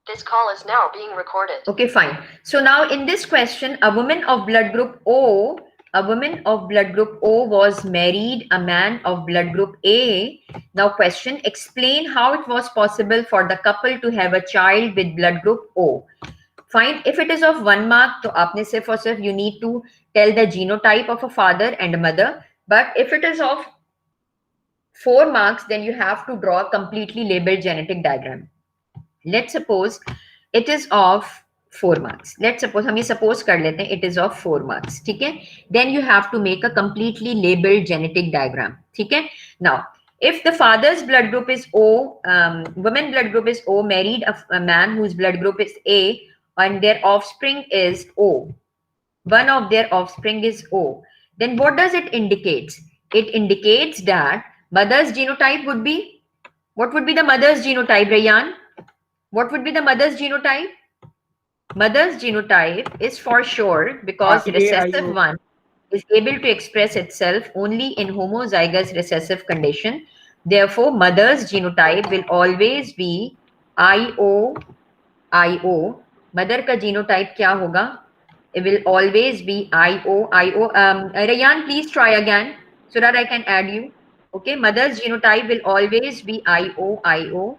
This call is now being recorded. Okay, fine. So now in this question, a woman of blood group O was married a man of blood group A. Now question, explain how it was possible for the couple to have a child with blood group O. Fine. If it is of 1 mark, तो आपने सिर्फ और सिर्फ you need to tell the genotype of a father and a mother. But if it is of 4 marks, then you have to draw a completely labeled genetic diagram. Let's suppose it is of 4 marks. Let's suppose हम ये suppose कर लेते हैं it is of 4 marks. ठीक है? Then you have to make a completely labeled genetic diagram. ठीक है? Now, if the father's blood group is O, woman blood group is O, married a man whose blood group is A, and their offspring is O. One of their offspring is O. Then what does it indicate? It indicates that mother's genotype would be, what would be the mother's genotype, Rayan? What would be the mother's genotype? Mother's genotype is for sure because recessive one is able to express itself only in homozygous recessive condition. Therefore, mother's genotype will always be IO. Mother का genotype क्या होगा? It will always be IO. Rayan, please try again so that I can add you. Okay, mother's genotype will always be IO.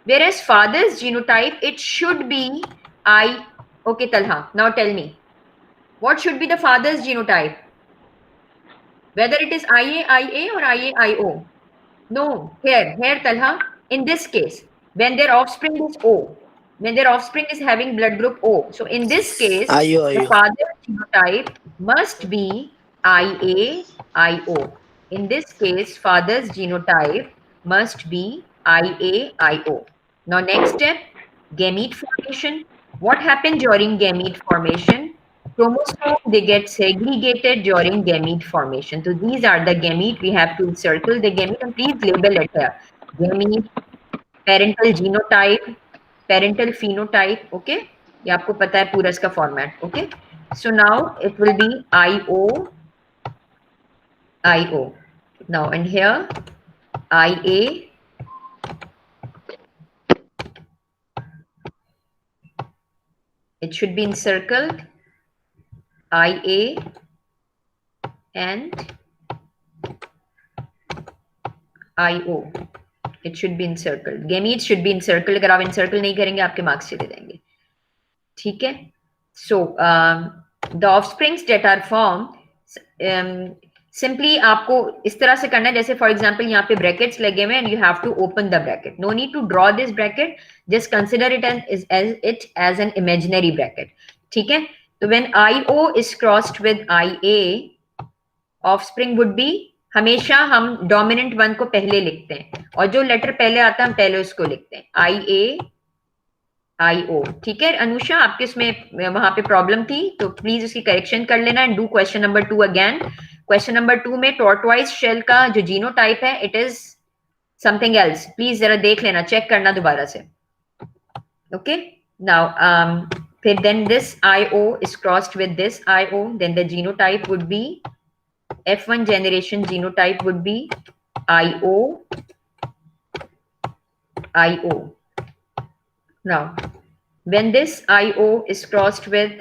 Whereas father's genotype, it should be I. Okay, Talha, now tell me. What should be the father's genotype? Whether it is IA or IA-IO? No, here, Talha, in this case, when their offspring is O, when their offspring is having blood group O. So in this case, the father's genotype must be IA-IO. In this case, father's genotype must be IA-IO. Now, next step, gamete formation. What happened during gamete formation? Chromosome, they get segregated during gamete formation. So these are the gamete. We have to circle the gamete and please label it here. Gamete, parental genotype, parental phenotype. Okay, ये आपको पता है पूरा इसका format. Okay, so now it will be IO. Now and here IA. It should be encircled. IA and IO. It should be encircled. Gametes should be encircled. अगर आप encircle नहीं करेंगे आपके marks चले जाएंगे. ठीक है? So the offsprings that are formed, simply आपको इस तरह से करना है जैसे for example यहाँ पे brackets लगे हुए and you have to open the bracket. No need to draw this bracket. Just consider it as an imaginary bracket. ठीक है? So when IO is crossed with IA, offspring would be, हमेशा हम dominant one को पहले लिखते हैं और जो लेटर पहले आता है हम पहले उसको लिखते हैं IA-IO. ठीक है अनुषा, आपके इसमें वहां पे प्रॉब्लम थी तो प्लीज उसकी करेक्शन कर लेना and do question number 2 again. Question number 2 में टॉर्टवाइज शेल का जो जीनोटाइप है it is something else. Please जरा देख लेना, चेक करना दोबारा से. ओके, नाउ फिर then this IO is crossed with this IO, then the genotype would be F1 generation genotype would be IO. Now, when this IO is crossed with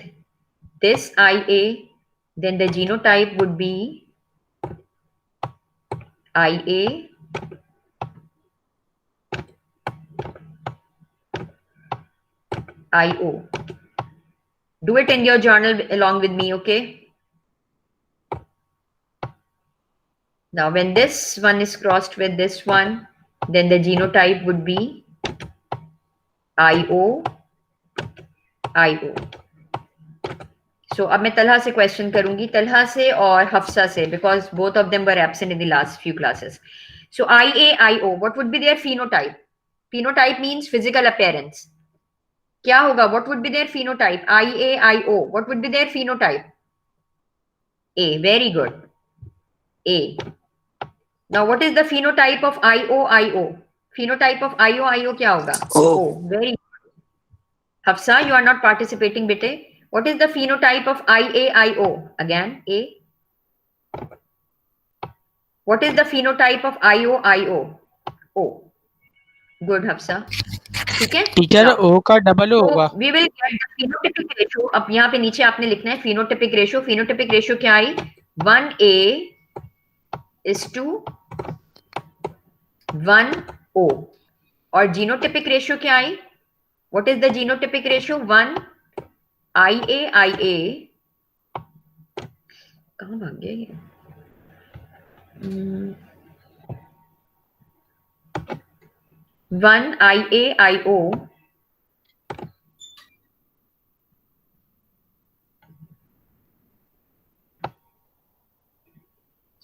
this IA, then the genotype would be IA. IO. Do it in your journal along with me, okay? Now, when this one is crossed with this one, then the genotype would be IO. So, अब मैं तलहा से question करूंगी, तलहा से और हफ्सा से, because both of them were absent in the last few classes. So, IA-IO, what would be their phenotype? Phenotype means physical appearance. क्या होगा? What would be their phenotype? IA-IO, what would be their phenotype? A. Very good. A. Now, what is the phenotype of IO-IO? Phenotype of IO-IO क्या होगा? O. Very good. Hafsa, you are not participating, bete. What is the phenotype of IA-IO? Again, A. What is the phenotype of IO-IO? O. Good Hafsa, ठीक है। Teacher O का double O तो होगा। We will get the phenotypic ratio. अब यहाँ पे नीचे आपने लिखना है फिनोटिपिक रेशियो। फिनोटिपिक रेशियो क्या आई? 1A:1O। और जीनोटिपिक रेशियो क्या आई? What is the genotypic ratio? 1IA:IA। कहाँ भाग गया ये? 1IA:IO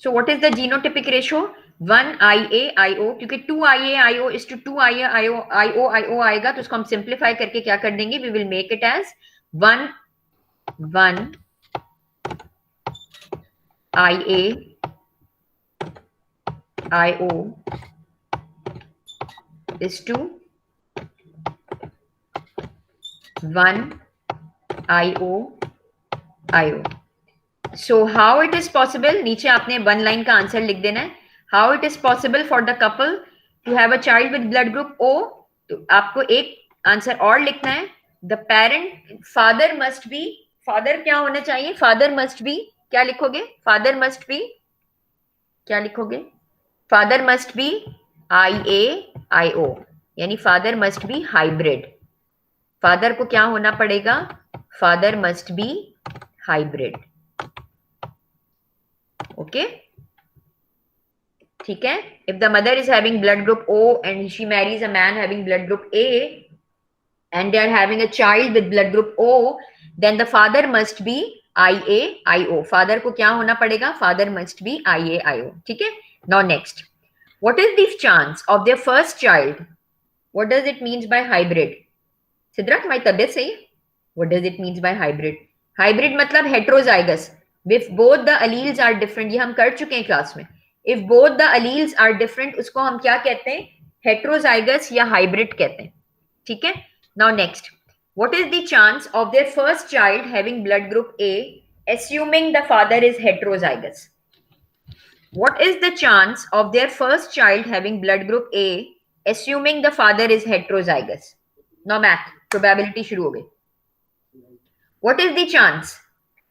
So what is the genotypic ratio? 1IA:IO, क्योंकि 2IA:IO is to 2IA:IO आएगा, तो उसको हम सिंप्लीफाई करके क्या कर देंगे? We will make it as 1IA:IO is to 1IO:IO. So how it is possible? नीचे आपने वन लाइन का आंसर लिख देना है. How it is possible for the couple to have a child with blood group O? तो आपको एक answer और लिखना है. The parent father must be, father क्या होना चाहिए? Father must be, क्या लिखोगे? Father must be, क्या लिखोगे? Father must be IA:IO, यानी father must be hybrid. Father को क्या होना पड़ेगा? Father must be hybrid. Okay, ठीक है. If the mother is having blood group O and she marries a man having blood group A and they are having a child with blood group O, then the father must be IA:IO. Father को क्या होना पड़ेगा? Father must be IA:IO. ठीक है. Now next, what is the chance of their first child? What does it means by hybrid? Sidra तुम्हारी तबियत सही है? What does it means by hybrid? Hybrid मतलब heterozygous. If both the alleles are different, ये हम कर चुके हैं क्लास में. If both the alleles are different, उसको हम क्या कहते हैं? Heterozygous या hybrid कहते हैं. ठीक है. Now next, what is the chance of their first child having blood group A, assuming the father is heterozygous? What is the chance of their first child having blood group A, assuming the father is heterozygous? Now math, probability शुरू हो गई. What is the chance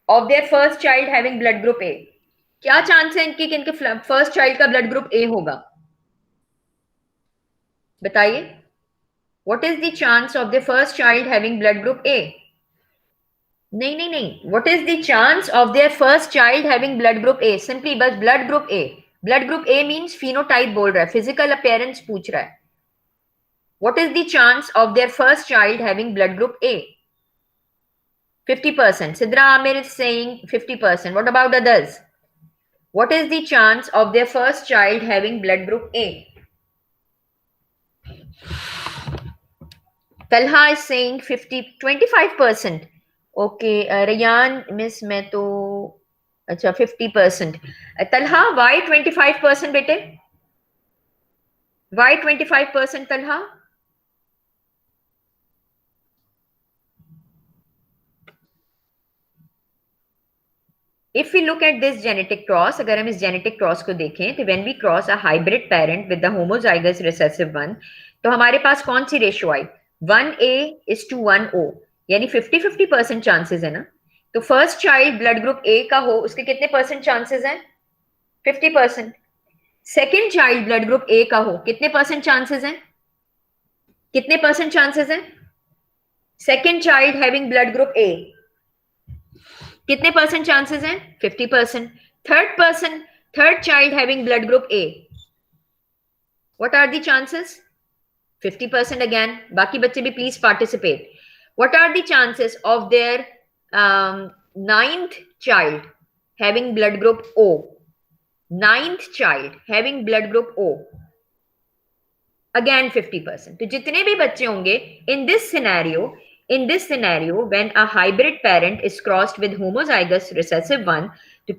of their first child having blood group A? क्या chance है इनकी कि इनके first child का blood group ए होगा? बताइए. What is the chance of the first child having blood group A? नहीं नहीं नहीं. What is the chance of their first child having blood group A? Simply बस blood group A. Blood group A means phenotype बोल रहा है, physical appearance पूछ रहा है. What is the chance of their first child having blood group A? 50%. Sidra Amir is saying 50%. What about others? What is the chance of their first child having blood group A? Talha is saying 25%. Okay, Rayan, Miss मैं तो अच्छा 50%. Talha, why 25% बेटे? Why 25% Talha? If we look at this genetic cross, अगर हम इस genetic cross को देखें, तो when we cross a hybrid parent with the homozygous recessive one, तो हमारे पास कौन सी रेशियो आई? 1A:1O, यानी 50-50% चांसेस है ना. तो first child blood group A का हो, उसके कितने परसेंट चांसेस हैं? 50%. Second child blood group A का हो, कितने परसेंट चांसेस हैं? कितने परसेंट चांसेस हैं? Second child having blood group A, कितने परसेंट चांसेस हैं? 50%. Third child having blood group A, what are the chances? 50% again. बाकी बच्चे भी please participate. What are the chances of their ninth child having blood group O? Ninth child having blood group O, again 50%. तो जितने भी बच्चे होंगे in this scenario, when a hybrid parent is crossed with homozygous recessive one,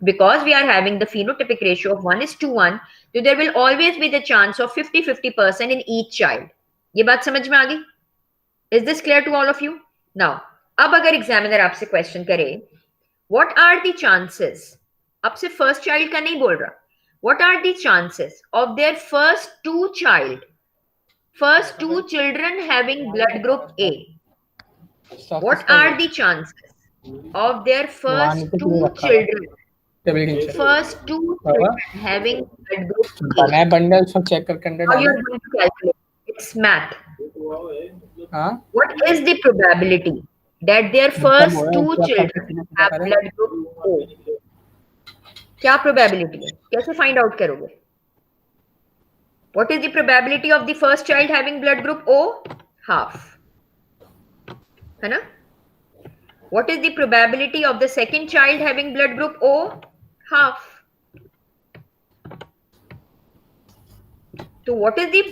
because we are having the phenotypic ratio of 1:1, so there will always be the chance of 50-50% in each child. ये बात समझ में आ गई? Is this clear to all of you? Now, अब अगर examiner आपसे question करे, what are the chances, आपसे फर्स्ट चाइल्ड का नहीं बोल रहा, what are the chances of their first two child first two children having blood group A, what are the chances of their first two children having blood group A? बनाए bundle सब check करके अंदर How you डालो। are going to calculate? It's math. हाँ What is the probability that their first two children have blood group O? क्या probability है? कैसे find out करोगे? What is the probability of the first child having blood group O? Half. है ना? What is the probability of the second child having blood group O? Half. So what is the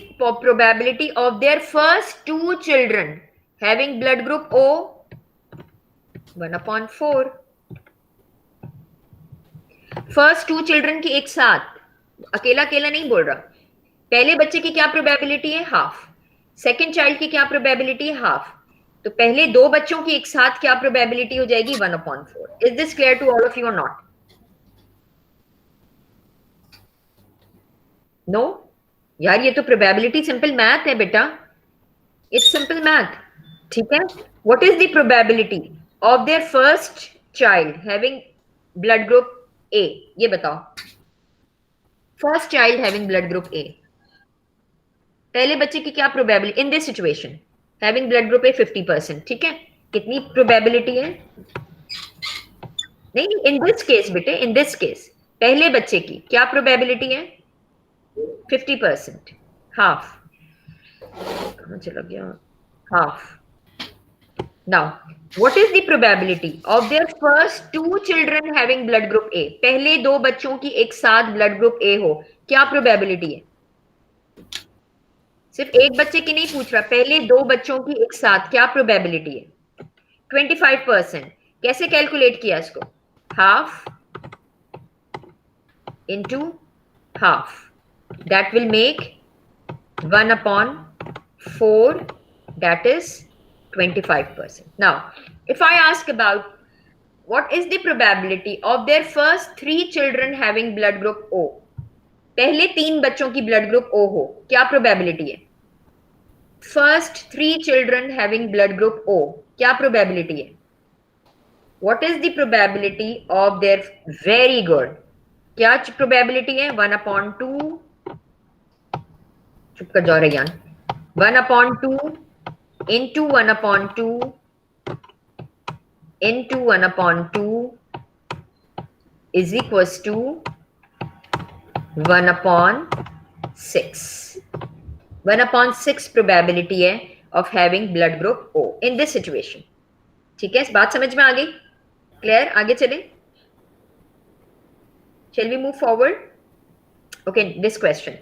probability of their first two children having blood group O? 1/4. First two children की एक साथ, अकेला अकेला नहीं बोल रहा, पहले बच्चे की क्या प्रोबेबिलिटी है? हाफ। सेकेंड चाइल्ड की क्या प्रोबेबिलिटी है? हाफ। तो पहले दो बच्चों की एक साथ क्या प्रोबेबिलिटी हो जाएगी? 1/4। Is this clear to all of you और नॉट? नो यार, ये तो प्रोबेबिलिटी सिंपल मैथ है बेटा, इट्स सिंपल मैथ। ठीक है, what is the probability of their first child having blood group ए? ये बताओ, first child having blood group ए, पहले बच्चे की क्या probability in this situation? Having blood group ए 50%। ठीक है, कितनी प्रोबेबिलिटी है? नहीं, इन दिस केस बेटे, इन दिस केस पहले बच्चे की क्या प्रोबेबिलिटी है? 50%। हाफ। कहां चला गया? Half. Now, what is the probability of their first two children having blood group A? पहले दो बच्चों की एक साथ blood group A हो, क्या probability है? सिर्फ एक बच्चे की नहीं पूछ रहा, पहले दो बच्चों की एक साथ क्या probability है? 25%। कैसे कैलकुलेट किया इसको? Half into half, that will make 1/4, that is 25%. Now, if I ask about what is the probability of their first 3 children having blood group O, पहले 3 बच्चों की blood group O हो, क्या probability है? First 3 children having blood group O, क्या probability है? What is the probability of their, very good, क्या probability है? 1/2, चुप कर जाओ Rayyan, 1/2 into 1/2 into 1/2 is equals to 1/6. 1/6 probability है of having blood group O in this situation. ठीक है, इस बात समझ में आ गई? क्लियर? आगे चले, shall we move forward? Okay, this question.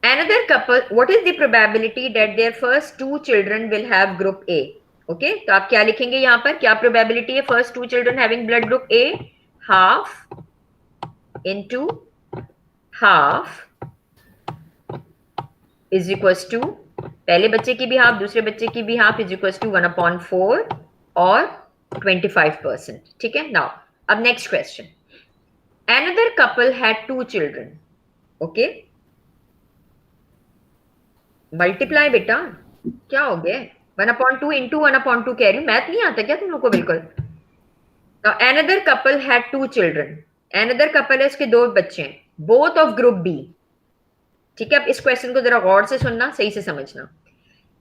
Another couple, what is the probability that their first 2 children will have group A? Okay, तो आप क्या लिखेंगे यहाँ पर? क्या probability है first 2 children having blood group A? Half into half is equals to, पहले बच्चे की भी हाफ, दूसरे बच्चे की भी हाफ, is equals to 1/4 और 25%. ठीक है, now अब next question. Another couple had 2 children. Okay, multiply बेटा, क्या हो गया? 1/2 into 1/2 कह रही हूँ, मैथ नहीं आता क्या तुम लोग को? बिल्कुल। Now, another couple had 2 children. Another couple है, इसके 2 बच्चे हैं, both of group B. ठीक है, अब इस क्वेश्चन को जरा गौर से सुनना, सही से समझना।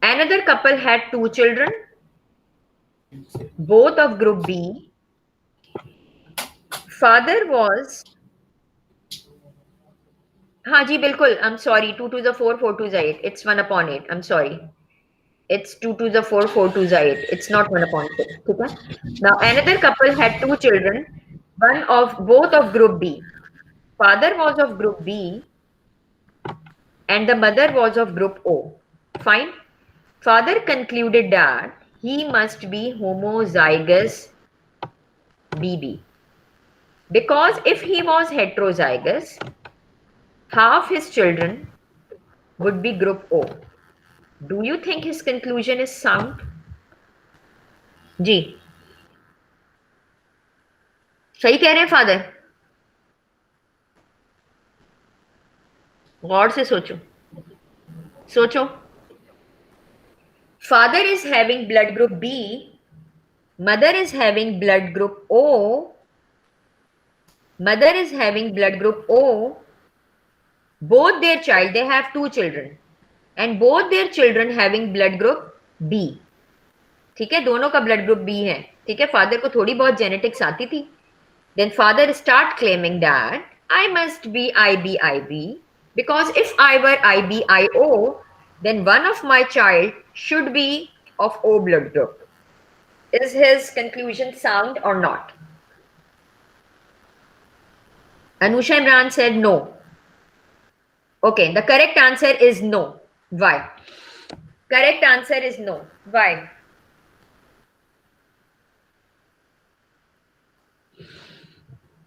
Another couple had 2 children, both of group B. Father was, हाँ जी बिल्कुल, I'm sorry, 2 2s are 4, 4 2s are 8. It's 1/8. I'm sorry. It's 2 2s are 4, 4 2s are 8. It's not 1/6. ठीक है? Now another couple had 2 children, both of group B. Father was of group B and the mother was of group O. Fine. Father concluded that he must be homozygous BB, because if he was heterozygous, half his children would be group O. Do you think his conclusion is sound? जी, सही कह रहे हैं father? गौर से सोचो, सोचो, father is having blood group B, mother is having blood group O, mother is having blood group O, both their child, they have 2 children, and both their children having blood group B. ठीक है, दोनों का blood group B है. ठीक है, father को थोड़ी बहुत जेनेटिक्स आती थी. Then father start claiming that I must be IB because if I were IBIO, then one of my child should be of O blood group. Is his conclusion sound or not? Anusha Imran said no. Okay, the correct answer is no. Why? Correct answer is no. Why?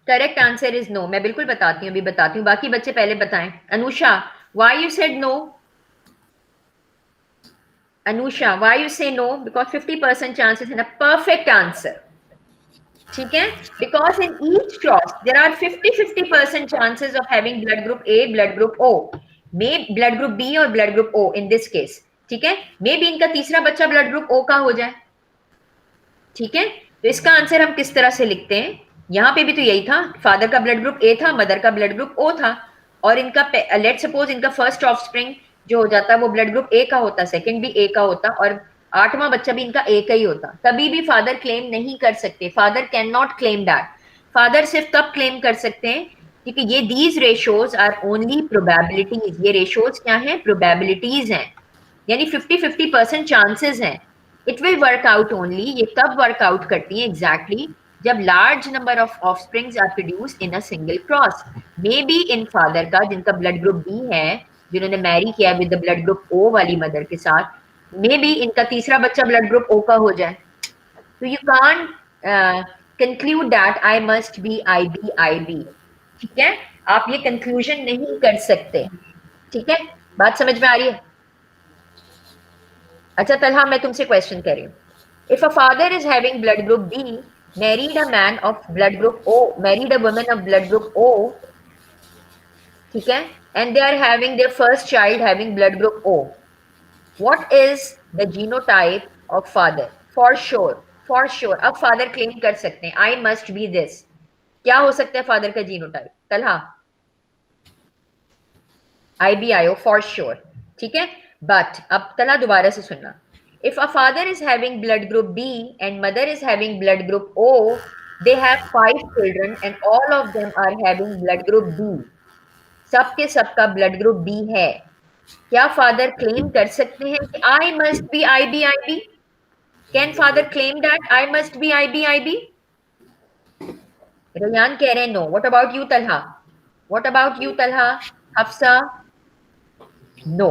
Correct answer is no. मैं बिल्कुल बताती हूँ, अभी बताती हूँ. बाकी बच्चे पहले बताएं. Anusha, why you said no? Anusha, why you say no? Because 50% chances in a perfect answer. ठीक है, because in each cross there are 50% chances of having blood group A, blood group O, may blood group B और blood group O in this case. ठीक है, may be इनका तीसरा बच्चा blood group ओ का हो जाए. ठीक है, तो इसका आंसर हम किस तरह से लिखते हैं? यहाँ पे भी तो यही था, फादर का ब्लड ग्रुप ए था, मदर का ब्लड ग्रुप ओ था, और इनका लेट सपोज इनका फर्स्ट ऑफस्प्रिंग जो हो जाता है वो ब्लड ग्रुप ए का होता, सेकंड भी ए का होता, और 8वां बच्चा भी इनका ए का ही होता. तभी भी फादर क्लेम नहीं कर सकते. Father can not claim that. Father सिर्फ तब क्लेम कर सकते हैं क्योंकि ये these ratios are only probabilities. ये रेशोज क्या है? प्रोबेबिलिटीज हैं, यानी 50-50% चांसेस हैं. It will work out only. ये कब वर्कआउट करती है एग्जैक्टली? जब large number of offsprings are produced in a single cross. May be in father का, जिनका ब्लड ग्रुप बी है, जिन्होंने मैरी किया विद द ब्लड ग्रुप ओ वाली मदर के साथ, मे बी इनका तीसरा बच्चा ब्लड ग्रुप ओ का हो जाए. तो you can't conclude that I must be IB. ठीक है, आप ये कंक्लूजन नहीं कर सकते. ठीक है, बात समझ में आ रही है? अच्छा तलहा, मैं तुमसे क्वेश्चन कर रही हूँ. If a father is having blood group B, married a man of blood group O, married a woman of blood group O, ठीक है, and they are having their first child having blood group O. What is the genotype of father? For sure, for sure. अब father claim कर सकते हैं I must be this. क्या हो सकता है फादर का genotype? Talha, IBIO for sure. ठीक है, but अब तलहा दोबारा से सुनना. If a father is having blood group B and mother is having blood group O, they have 5 children and all of them are having blood group B. सबके सबका blood group B है. क्या father claim कर सकते हैं कि I must be IB? Can father claim that I must be IB? Ryan कह रहे हैं no. What about you, Talha? What about you, Talha? Hafsa? No.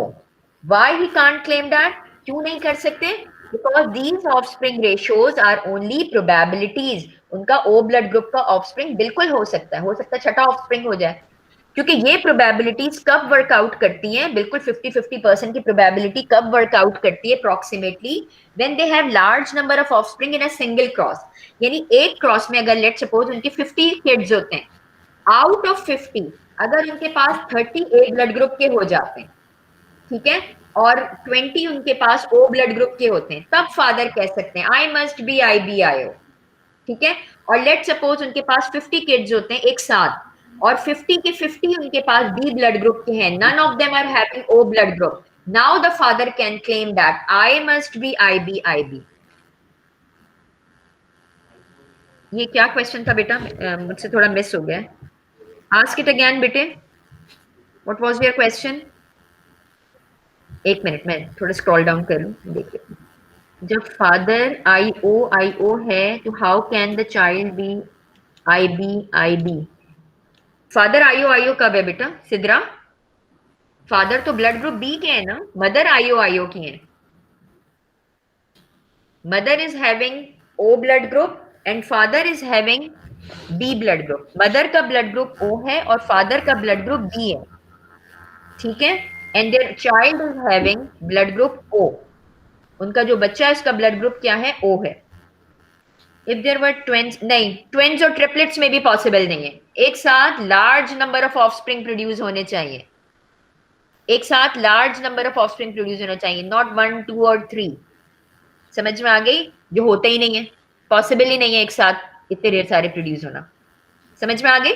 Why he can't claim that? क्यों नहीं कर सकते? Because these offspring ratios are only probabilities. उनका O blood group का offspring बिल्कुल हो सकता है छठा offspring हो जाए, क्योंकि ये probabilities कब वर्कआउट करती हैं? बिल्कुल 50-50% की probability कब वर्कआउट करती है? approximately when they have large number of offspring in a single cross. यानी एक क्रॉस में अगर लेट सपोज उनके 50 किड्स होते हैं, आउट ऑफ 50 अगर उनके पास 38 ब्लड ग्रुप के हो जाते हैं, ठीक है, और 20 उनके पास O ब्लड ग्रुप के होते हैं, तब फादर कह सकते हैं आई मस्ट बी IBIO. ठीक है, और लेट सपोज उनके पास 50 किड्स होते हैं एक साथ, और 50 के 50 उनके पास B ब्लड ग्रुप के हैं, none of them are having O blood group. Now the father can claim that I must be IB. ये क्या क्वेश्चन था बेटा? मुझसे थोड़ा मिस हो गया. आस्क इट अगेन बेटे. What was your question? एक मिनट, मैं थोड़ा स्क्रॉल डाउन कर लूं. देखिए, जब फादर IO है तो how can the child B IB? Father IO कब है बेटा? सिद्रा, फादर तो ब्लड ग्रुप बी के है ना, मदर IO की है. Mother is having O blood group and father is having B blood group. Mother का ब्लड ग्रुप O है और फादर का ब्लड ग्रुप B है. ठीक है, and their child is having blood group O. उनका जो बच्चा है उसका ब्लड ग्रुप क्या है? O है. If there were twins, नहीं, twins और triplets में भी पॉसिबल नहीं है. एक साथ large number of offspring produce होने चाहिए. एक साथ large number of offspring produce होना चाहिए, नॉट 1, 2 और 3. समझ में आ गई? जो होता ही नहीं है, पॉसिबल ही नहीं है एक साथ इतने ढेर सारे प्रोड्यूस होना। समझ में आ गई?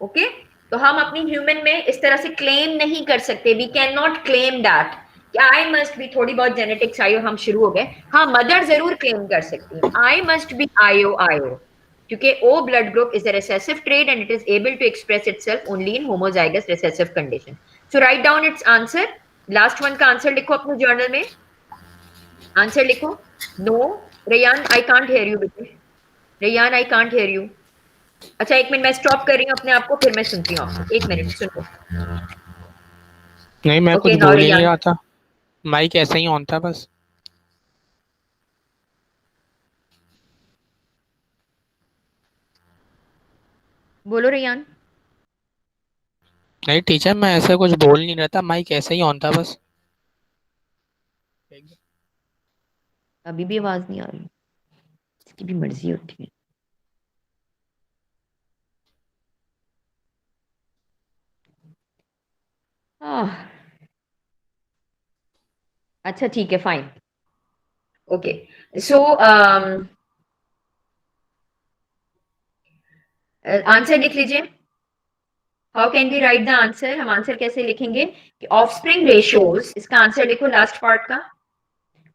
ओके, तो हम अपनी ह्यूमन में इस तरह से क्लेम नहीं कर सकते, we can not claim that कि आई मस्ट बी, थोड़ी बहुत जेनेटिक्स आई और हम शुरू हो गए। हाँ, मदर जरूर क्लेम कर सकती है, आई मस्ट बी आईओ आईओ, क्योंकि O blood group is a recessive trait and it is able to express itself only in homozygous recessive condition. So write down its answer. Last one का answer लिखो अपने journal में, answer लिखो। No, Rayan I can't hear you बेटे, Rayan I can't hear you. अच्छा एक minute, मैं stop कर रही हूँ अपने आप को, फिर मैं सुनती हूँ आपको, एक मिनट सुनो। नहीं, मैं कुछ ओके नाउ बोल ही नहीं रेयान, रहा था, माइक ऐसे ही ऑन था बस। बोलो रेयान। नहीं टीचर, मैं ऐसे कुछ बोल नहीं रहा था, माइक ऐसे ही ऑन था बस। अभी भी आवाज नहीं आ रही, इसकी भी मर्जी होती है। अच्छा ठीक है, फाइन, ओके। सो आंसर लिख लीजिए। How can we write the answer? हम आंसर कैसे लिखेंगे कि ऑफस्प्रिंग रेशियोज, इसका आंसर लिखो लास्ट पार्ट का।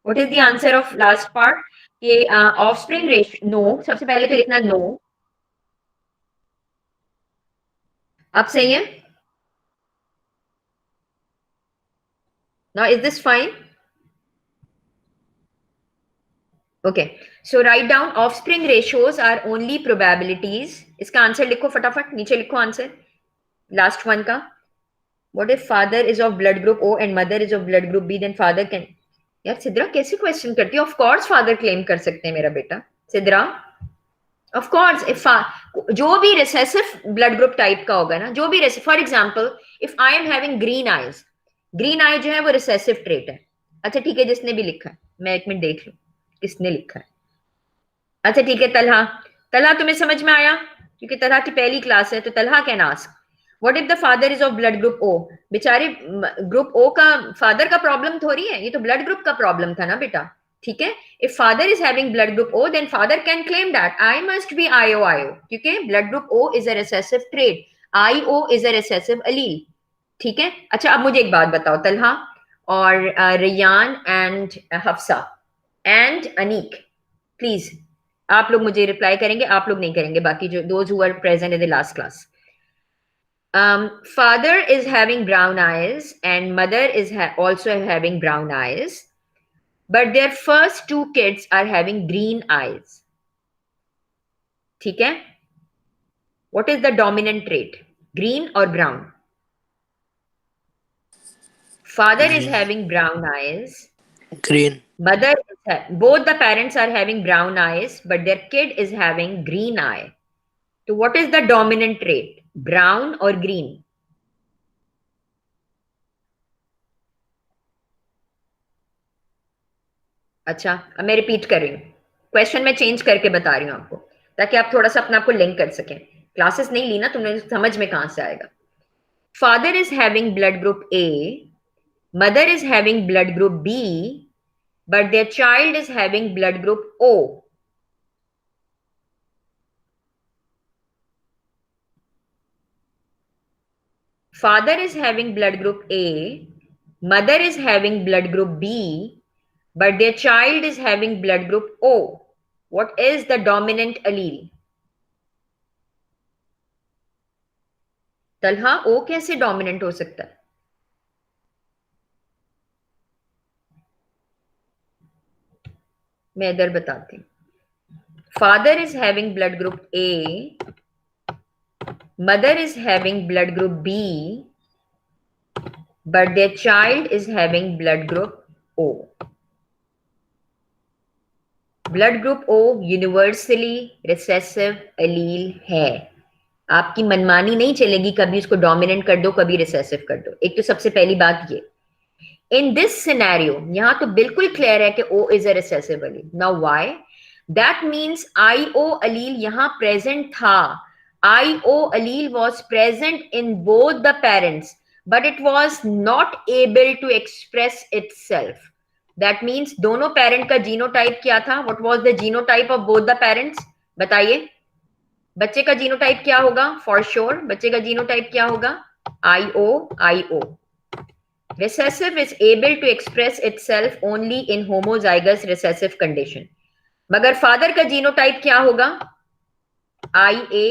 What is the answer of last part? कि ऑफस्प्रिंग रेशियो, नो, सबसे पहले तो लिखना नो। अब सही है? Now is this fine? Okay, so write down offspring ratios are only probabilities. इसका आंसर लिखो फटाफट, नीचे लिखो आंसर लास्ट वन का। What if father is of blood group O and mother is of blood group B? Then father can. यार सिद्रा कैसे question करती है? ऑफ कोर्स फादर क्लेम कर सकते हैं मेरा बेटा, सिद्रा। ऑफ कोर्स इफ जो भी रिसेसिव ब्लड ग्रुप टाइप का होगा ना, जो भी for example if I am having green eyes, green eye जो है वो रिसेसिव ट्रेट है। अच्छा ठीक है, जिसने भी लिखा है, मैं एक मिनट देख लूं किसने लिखा है। अच्छा ठीक है, तलहा, तलहा तुम्हें समझ में आया? क्योंकि तलहा की पहली क्लास है, तो Talha can ask what if the father is of blood group O. बेचारे ग्रुप ओ का फादर का प्रॉब्लम थोड़ी है, ये तो ब्लड ग्रुप का प्रॉब्लम था ना बेटा। ठीक है, if father is having blood group O then father can claim that I must be I O I O, क्योंकि blood group O is a recessive trait, I O is a recessive allele. ठीक है, अच्छा अब मुझे एक बात बताओ तलहा और Riyan and Hafsa and Aneek, please आप लोग मुझे रिप्लाई करेंगे, आप लोग नहीं करेंगे, बाकी जो those who are present in the last class. Father is having brown eyes and mother is also having brown eyes, but their first two kids are having green eyes. ठीक है? What is the dominant trait? Green or brown? Father is having brown eyes. Green. Mother is both the parents are having brown eyes, but their kid is having green eye. So what is the dominant trait? Brown or green? अच्छा अब मैं repeat कर रही हूँ, question मैं change करके बता रही हूँ आपको, ताकि आप थोड़ा सा अपने आप को लिंक कर सकें। क्लासेस नहीं ली ना तुमने, समझ में कहां से आएगा? Father is having blood group A, mother is having blood group B, but their child is having blood group O. Father is having blood group A, mother is having blood group B, but their child is having blood group O. What is the dominant allele? Talha O कैसे dominant हो सकता है? मैं इधर बताती हूँ। Father is having blood group A, mother is having blood group B, but their child is having blood group O. Blood group O universally recessive allele है, आपकी मनमानी नहीं चलेगी, कभी उसको डोमिनेंट कर दो कभी रिसेसिव कर दो। एक तो सबसे पहली बात ये, इन दिस सिनेरियो यहां तो बिल्कुल क्लियर है कि O is a recessive allele. Now why? That means IO allele यहां प्रेजेंट था, IO allele was present in both the parents, but it was not able to express itself. That means दोनों parent का genotype क्या था? What was the genotype of both the parents? बताइए, बच्चे का genotype क्या होगा? फॉर श्योर बच्चे का जीनोटाइप क्या होगा? IO IO. Recessive is able to express itself only in homozygous recessive condition. मगर फादर का जीनोटाइप क्या होगा? IA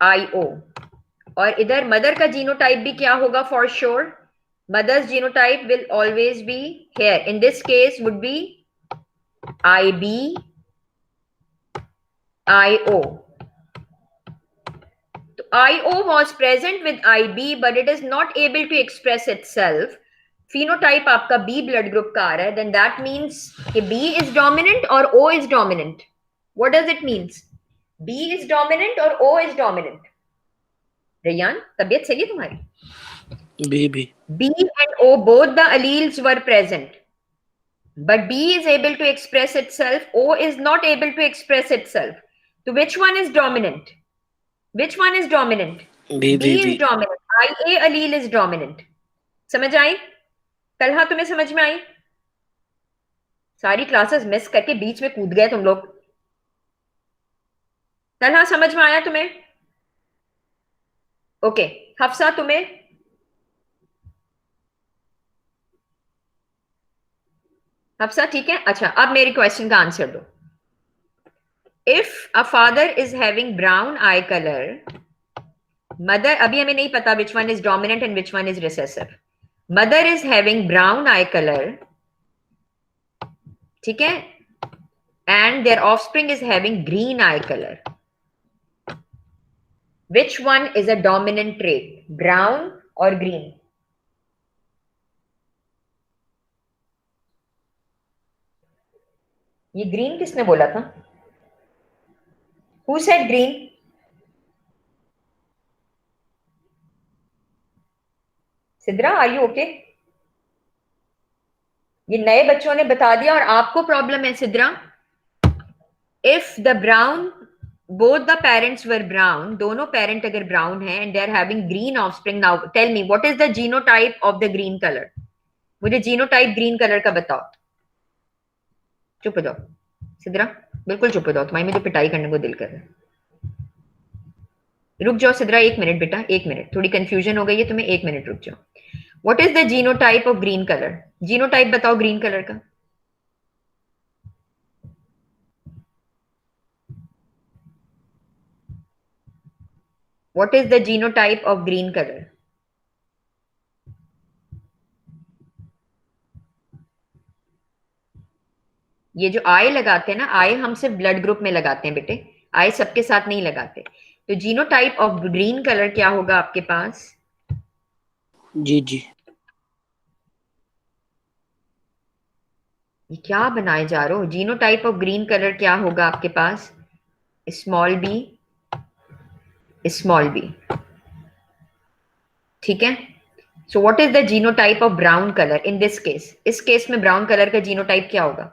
IO. और इधर मदर का जीनोटाइप भी क्या होगा? For sure mother's genotype will always be here, in this case would be IB IO. IO was present with IB but it is not able to express itself. Phenotype आपका B blood group का आ रहा है, then that means कि B is dominant or O is dominant. What does it means? B is dominant or O is dominant? Rayyan, तबीयत सही है तुम्हारी? B and O both the alleles were present, but B is able to express itself, O is not able to express itself. So which one is dominant? Which one is dominant? B is dominant. IA allele is dominant. समझ आई? तलहा तुम्हें समझ में आई? सारी classes miss करके बीच में कूद गए तुम लोग. तलहा समझ में आया तुम्हें? ओके. हफ्सा तुम्हें? हफ्सा ठीक है. अच्छा, अब मेरी क्वेश्चन का आंसर दो. If a father is having brown eye colour, mother, अभी हमें नहीं पता which one is dominant and which one is recessive. Mother is having brown eye colour, ठीक है, and their offspring is having green eye colour. Which one is a dominant trait, brown और green? ये green किसने बोला था? Who said green? Sidra, are you okay? ये नए बच्चों ने बता दिया और आपको प्रॉब्लम है Sidra. If the brown, both the parents were brown, दोनों पेरेंट अगर ब्राउन है and they are having green offspring, now tell me what is the genotype of the green colour? मुझे जीनोटाइप ग्रीन कलर का बताओ. चुप हो जाओ सिद्रा, बिल्कुल चुप हो जाओ, तुम्हारी मुझे पिटाई करने को दिल कर रहा है. रुक जाओ सिद्रा, 1 मिनट बेटा, 1 मिनट. थोड़ी कंफ्यूजन हो गई है तुम्हें, 1 मिनट रुक जाओ. What is the genotype of green colour? Genotype बताओ ग्रीन कलर का. What is the genotype of green color? ये जो आई लगाते हैं ना, आई हम सिर्फ ब्लड ग्रुप में लगाते हैं बेटे, आई सबके साथ नहीं लगाते. तो जीनोटाइप ऑफ ग्रीन कलर क्या होगा आपके पास? जी जी. ये क्या बनाए जा रहे हो? जीनोटाइप ऑफ ग्रीन कलर क्या होगा आपके पास? स्मॉल बी, स्मॉल बी, ठीक है. So what is the genotype of brown colour in this case? इस केस में ब्राउन कलर का जीनोटाइप क्या होगा?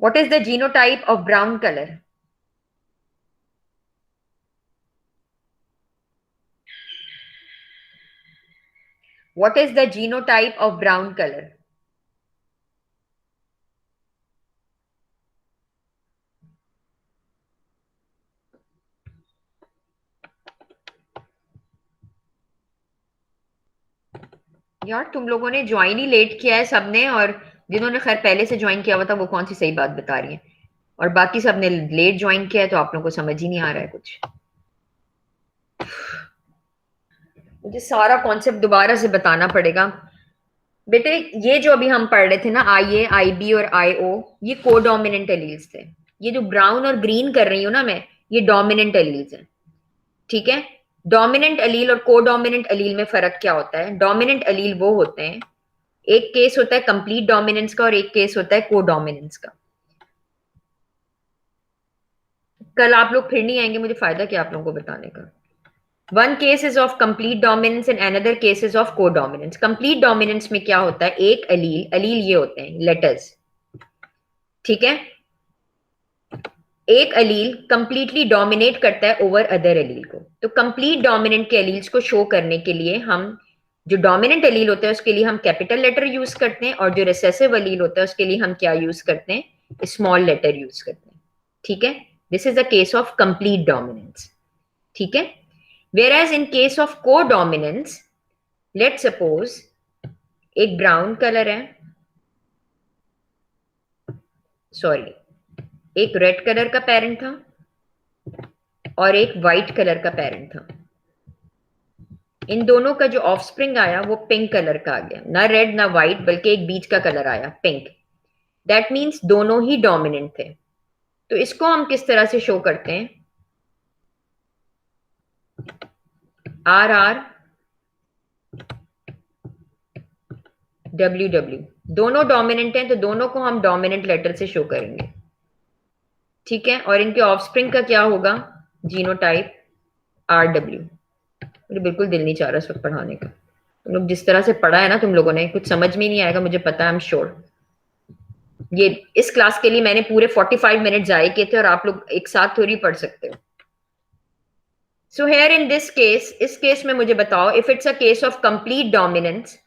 What is the genotype of brown colour? What is the genotype of brown color? यार तुम लोगों ने ज्वाइन ही लेट किया है सबने, और जिन्होंने खैर पहले से ज्वाइन किया हुआ था वो कौन सी सही बात बता रही है, और बाकी सबने लेट ज्वाइन किया है, तो आप लोगों को समझ ही नहीं आ रहा है कुछ. मुझे सारा कॉन्सेप्ट दोबारा से बताना पड़ेगा बेटे. ये जो अभी हम पढ़ रहे थे ना, IA IB और IO, ये कोडोमिनेंट एलील्स थे. ये जो ब्राउन और ग्रीन कर रही हूं ना मैं, ये डोमिनेंट एलील्स हैं, ठीक है. डोमिनेंट अलील और कोडोमिनेंट अलील में फर्क क्या होता है? डोमिनेंट अलील वो होते हैं, एक केस होता है कंप्लीट डोमिनेंस का और एक केस होता है कोडोमिनेंस का. कल आप लोग फिर नहीं आएंगे, मुझे फायदा क्या आप लोगों को बताने का. One case is of complete dominance and another case is of codominance. Complete dominance में क्या होता है? एक अलील, अलील ये होते हैं लेटर्स, ठीक है. एक अलील कंप्लीटली डोमिनेट करता है ओवर अदर अलील को. तो कंप्लीट डोमिनेंट के अलील्स को शो करने के लिए हम जो डोमिनेंट एलील होता है उसके लिए हम कैपिटल लेटर यूज करते हैं, और जो रिसेसिव एलील होता है उसके लिए हम क्या यूज करते हैं, स्मॉल लेटर यूज करते हैं। ठीक है, this is a case of complete dominance. ठीक है, where as in case of let suppose एक ब्राउन कलर है, सॉरी, एक रेड कलर का पेरेंट था और एक व्हाइट कलर का पेरेंट था। इन दोनों का जो ऑफस्प्रिंग आया वो पिंक कलर का आ गया, ना रेड ना व्हाइट, बल्कि एक बीच का कलर आया पिंक। दैट मीन्स दोनों ही डोमिनेंट थे। तो इसको हम किस तरह से शो करते हैं, आर आर डब्ल्यू डब्ल्यू, दोनों डोमिनेंट हैं तो दोनों को हम डोमिनेंट लेटर से शो करेंगे। ठीक है, और इनके ऑफस्प्रिंग का क्या होगा, जीनोटाइप आर डब्ल्यू। मुझे बिल्कुल दिल नहीं चाह रहा इस वक्त पढ़ाने का, तुम लोग जिस तरह से पढ़ा है ना तुम लोगों ने, कुछ समझ में ही नहीं आएगा, मुझे पता है, आई एम श्योर। ये इस क्लास के लिए मैंने पूरे 45 मिनट जाए किए थे और आप लोग एक साथ थोड़ी पढ़ सकते हो। So here in this case, इस केस में मुझे बताओ, if it's a case of complete dominance,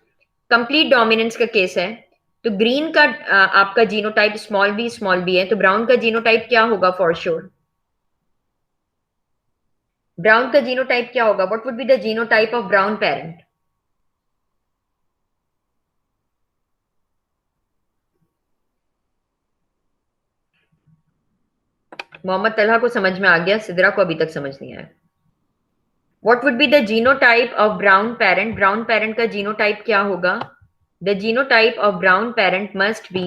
complete dominance का केस है, तो ग्रीन का आपका जीनोटाइप स्मॉल बी है, तो ब्राउन का जीनोटाइप क्या होगा फॉर श्योर, ब्राउन का जीनोटाइप क्या होगा, what would be the genotype of brown parent? Mohammed Talha को समझ में आ गया, सिदरा को अभी तक समझ नहीं आया। What would be the genotype of brown parent? Brown parent का genotype क्या होगा? The genotype of brown parent must be,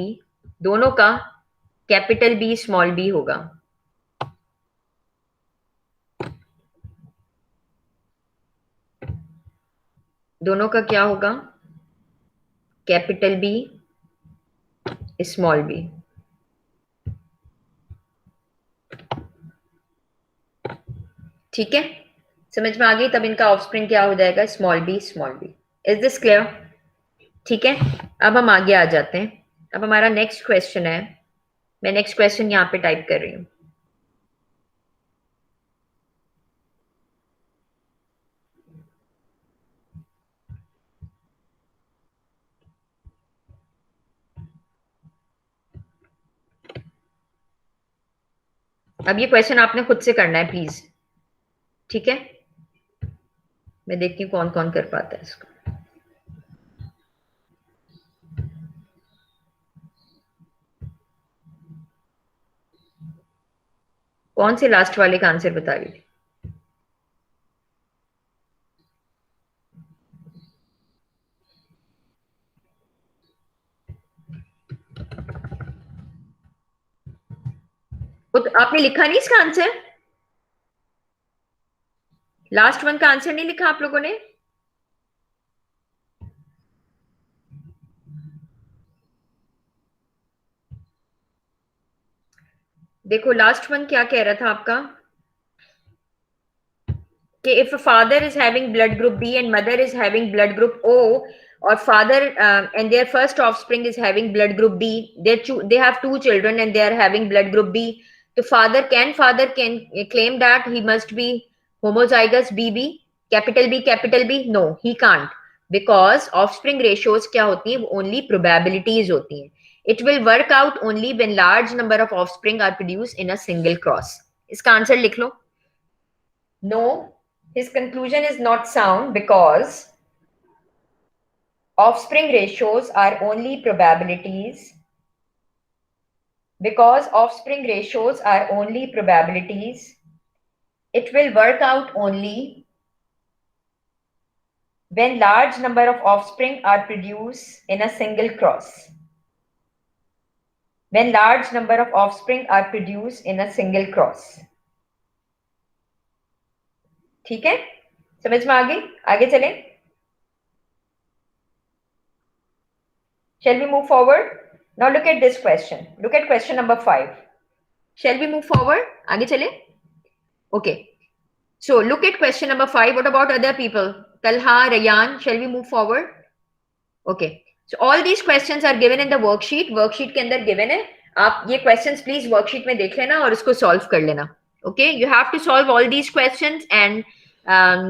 दोनों का कैपिटल बी स्मॉल बी होगा। दोनों का क्या होगा, कैपिटल बी स्मॉल बी। ठीक है, समझ में आ गई? तब इनका ऑफस्प्रिंग क्या हो जाएगा, small B small B. Is this clear? ठीक है, अब हम आगे आ जाते हैं। अब हमारा नेक्स्ट क्वेश्चन है, मैं नेक्स्ट क्वेश्चन यहाँ पे टाइप कर रही हूँ। अब ये क्वेश्चन आपने खुद से करना है प्लीज। ठीक है, मैं देखती हूँ कौन कौन कर पाता है इसको। कौन से लास्ट वाले का आंसर बता रही थी? तो आपने लिखा नहीं इसका आंसर, लास्ट वन का आंसर नहीं लिखा आप लोगों ने? देखो लास्ट वन क्या कह रहा था आपका, कि if a father is having blood group B and mother is having blood group O, or father and their first offspring is having blood group B, they have two children and they are having blood group B, so father can claim that he must be homozygous BB, capital B? No, he can't, because offspring ratios क्या होती हैं, only probabilities होती हैं. It will work out only when large number of offspring are produced in a single cross. इसका answer लिख लो. No, his conclusion is not sound, because offspring ratios are only probabilities. Because offspring ratios are only probabilities, it will work out only when large number of offspring are produced in a single cross. When large number of offspring are produced in a single cross. ठीक है, समझ में आ गई? आगे चलें. Shall we move forward? Now look at this question. Look at question number 5. Shall we move forward? आगे चले? Okay. So look at question number 5. What about other people? Talha, Rayan, shall we move forward? Okay. So all these questions are given in the worksheet. Worksheet के अंदर given है. आप ये questions please worksheet में देख लेना और इसको solve कर लेना. Okay. You have to solve all these questions and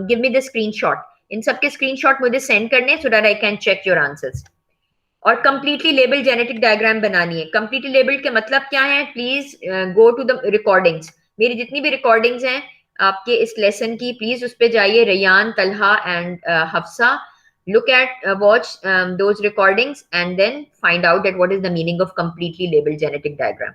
give me the screenshot. इन सब के स्क्रीनशॉट मुझे सेंड करने so that I can check your answers. और कंप्लीटली लेबल जेनेटिक डायग्राम बनानी है। कंप्लीटली लेबल्ड के मतलब क्या है, please go to the recordings. मेरी जितनी भी रिकॉर्डिंग्स हैं आपके इस लेसन की, प्लीज उस पे जाइए, Rayyan, Talha and Hafsa, look at watch those recordings and then find out that what is the meaning of completely labeled genetic diagram.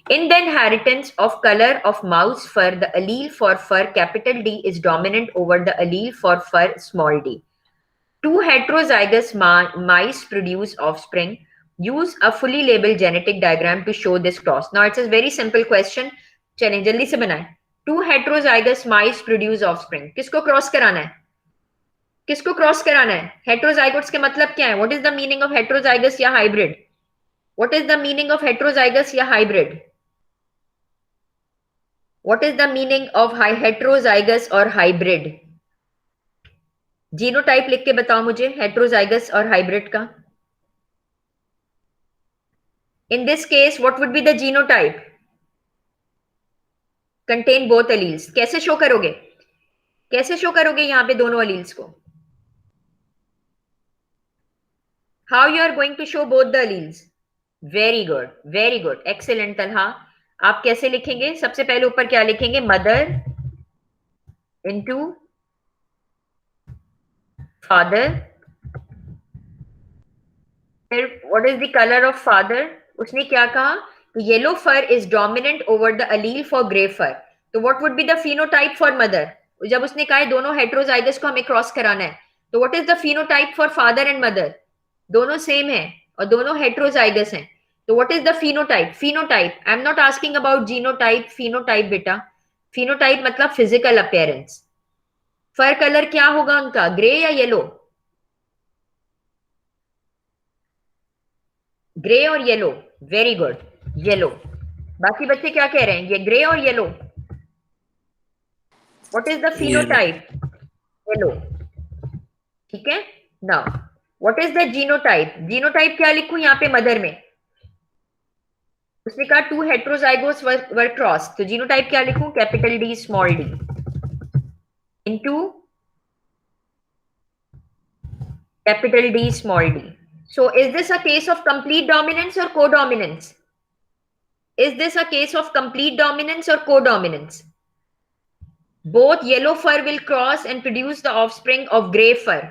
In the inheritance of color of mouse fur, the allele for fur capital D is dominant over the allele for fur small d. Two heterozygous mice produce offspring. Use a fully labeled genetic diagram to show this cross. Now it's a very simple question. चलें जल्दी से बनाएं. Two heterozygous mice produce offspring. किसको cross कराना है? किसको cross कराना है? हेट्रोजाइगोट्स के मतलब क्या है? What is the meaning of heterozygous या hybrid? What is the meaning of heterozygous या hybrid? What is the meaning of heterozygous और हाइब्रिड? जीनोटाइप लिख के बताओ मुझे हेट्रोजाइगस और हाइब्रिड का। In this case what would be the genotype? Contain both alleles. कैसे शो करोगे? कैसे शो करोगे यहां पे दोनों एलील्स को? How you are going to show both the alleles? Very good, excellent Talha. आप कैसे लिखेंगे? सबसे पहले ऊपर क्या लिखेंगे? Mother into father. फिर what is the colour of father? उसने क्या कहा कि yellow fur is dominant over the allele for grey fur. तो what would be the phenotype for mother? जब उसने कहा दोनों हेट्रोजाइगस को हमें क्रॉस कराना है, तो what is the phenotype for father and mother? दोनों सेम है और दोनों हेट्रोजाइगस हैं। तो what is the phenotype? Phenotype, I am not asking about genotype, phenotype बेटा। फिनोटाइप मतलब फिजिकल अपीयरेंस। फर कलर क्या होगा उनका? ग्रे या येलो? ग्रे और येलो। Very good, yellow. बाकी बच्चे क्या कह रहे हैं? ये ग्रे और yellow. What is the yellow. Phenotype? Yellow. ठीक है। Now what is the genotype? Genotype क्या लिखूं यहां पे मदर में? उसने कहा टू हेट्रोजाइगोस वर क्रॉस, तो जीनोटाइप क्या लिखूं? Capital D small D into capital D small D. So is this a case of complete dominance or codominance? Is this a case of complete dominance or codominance? Both yellow fur will cross and produce the offspring of gray fur.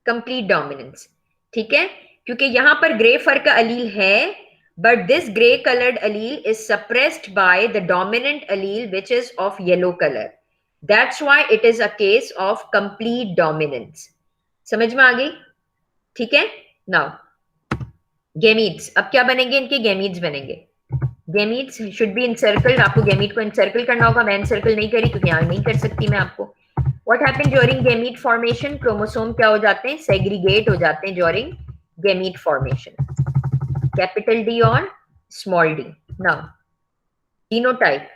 Complete dominance. ठीक है, क्योंकि यहां पर grey फर का अलील है, but this gray colored allele is suppressed by the dominant allele which is of yellow color. That's why it is a case of complete dominance. समझ में आ गई? ठीक है। नाउ गैमीट्स, अब क्या बनेंगे? इनके गैमीट्स बनेंगे। Gametes should be encircled. आपको गैमीट को इनसर्कल करना होगा। मैं इनसर्कल नहीं करी क्योंकि यहाँ नहीं कर सकती मैं आपको। What happen during gamete formation? Chromosome क्या हो जाते हैं? सेग्रीगेट हो जाते हैं during gamete formation. Capital D और स्मॉल डी। नाउ जीनोटाइप,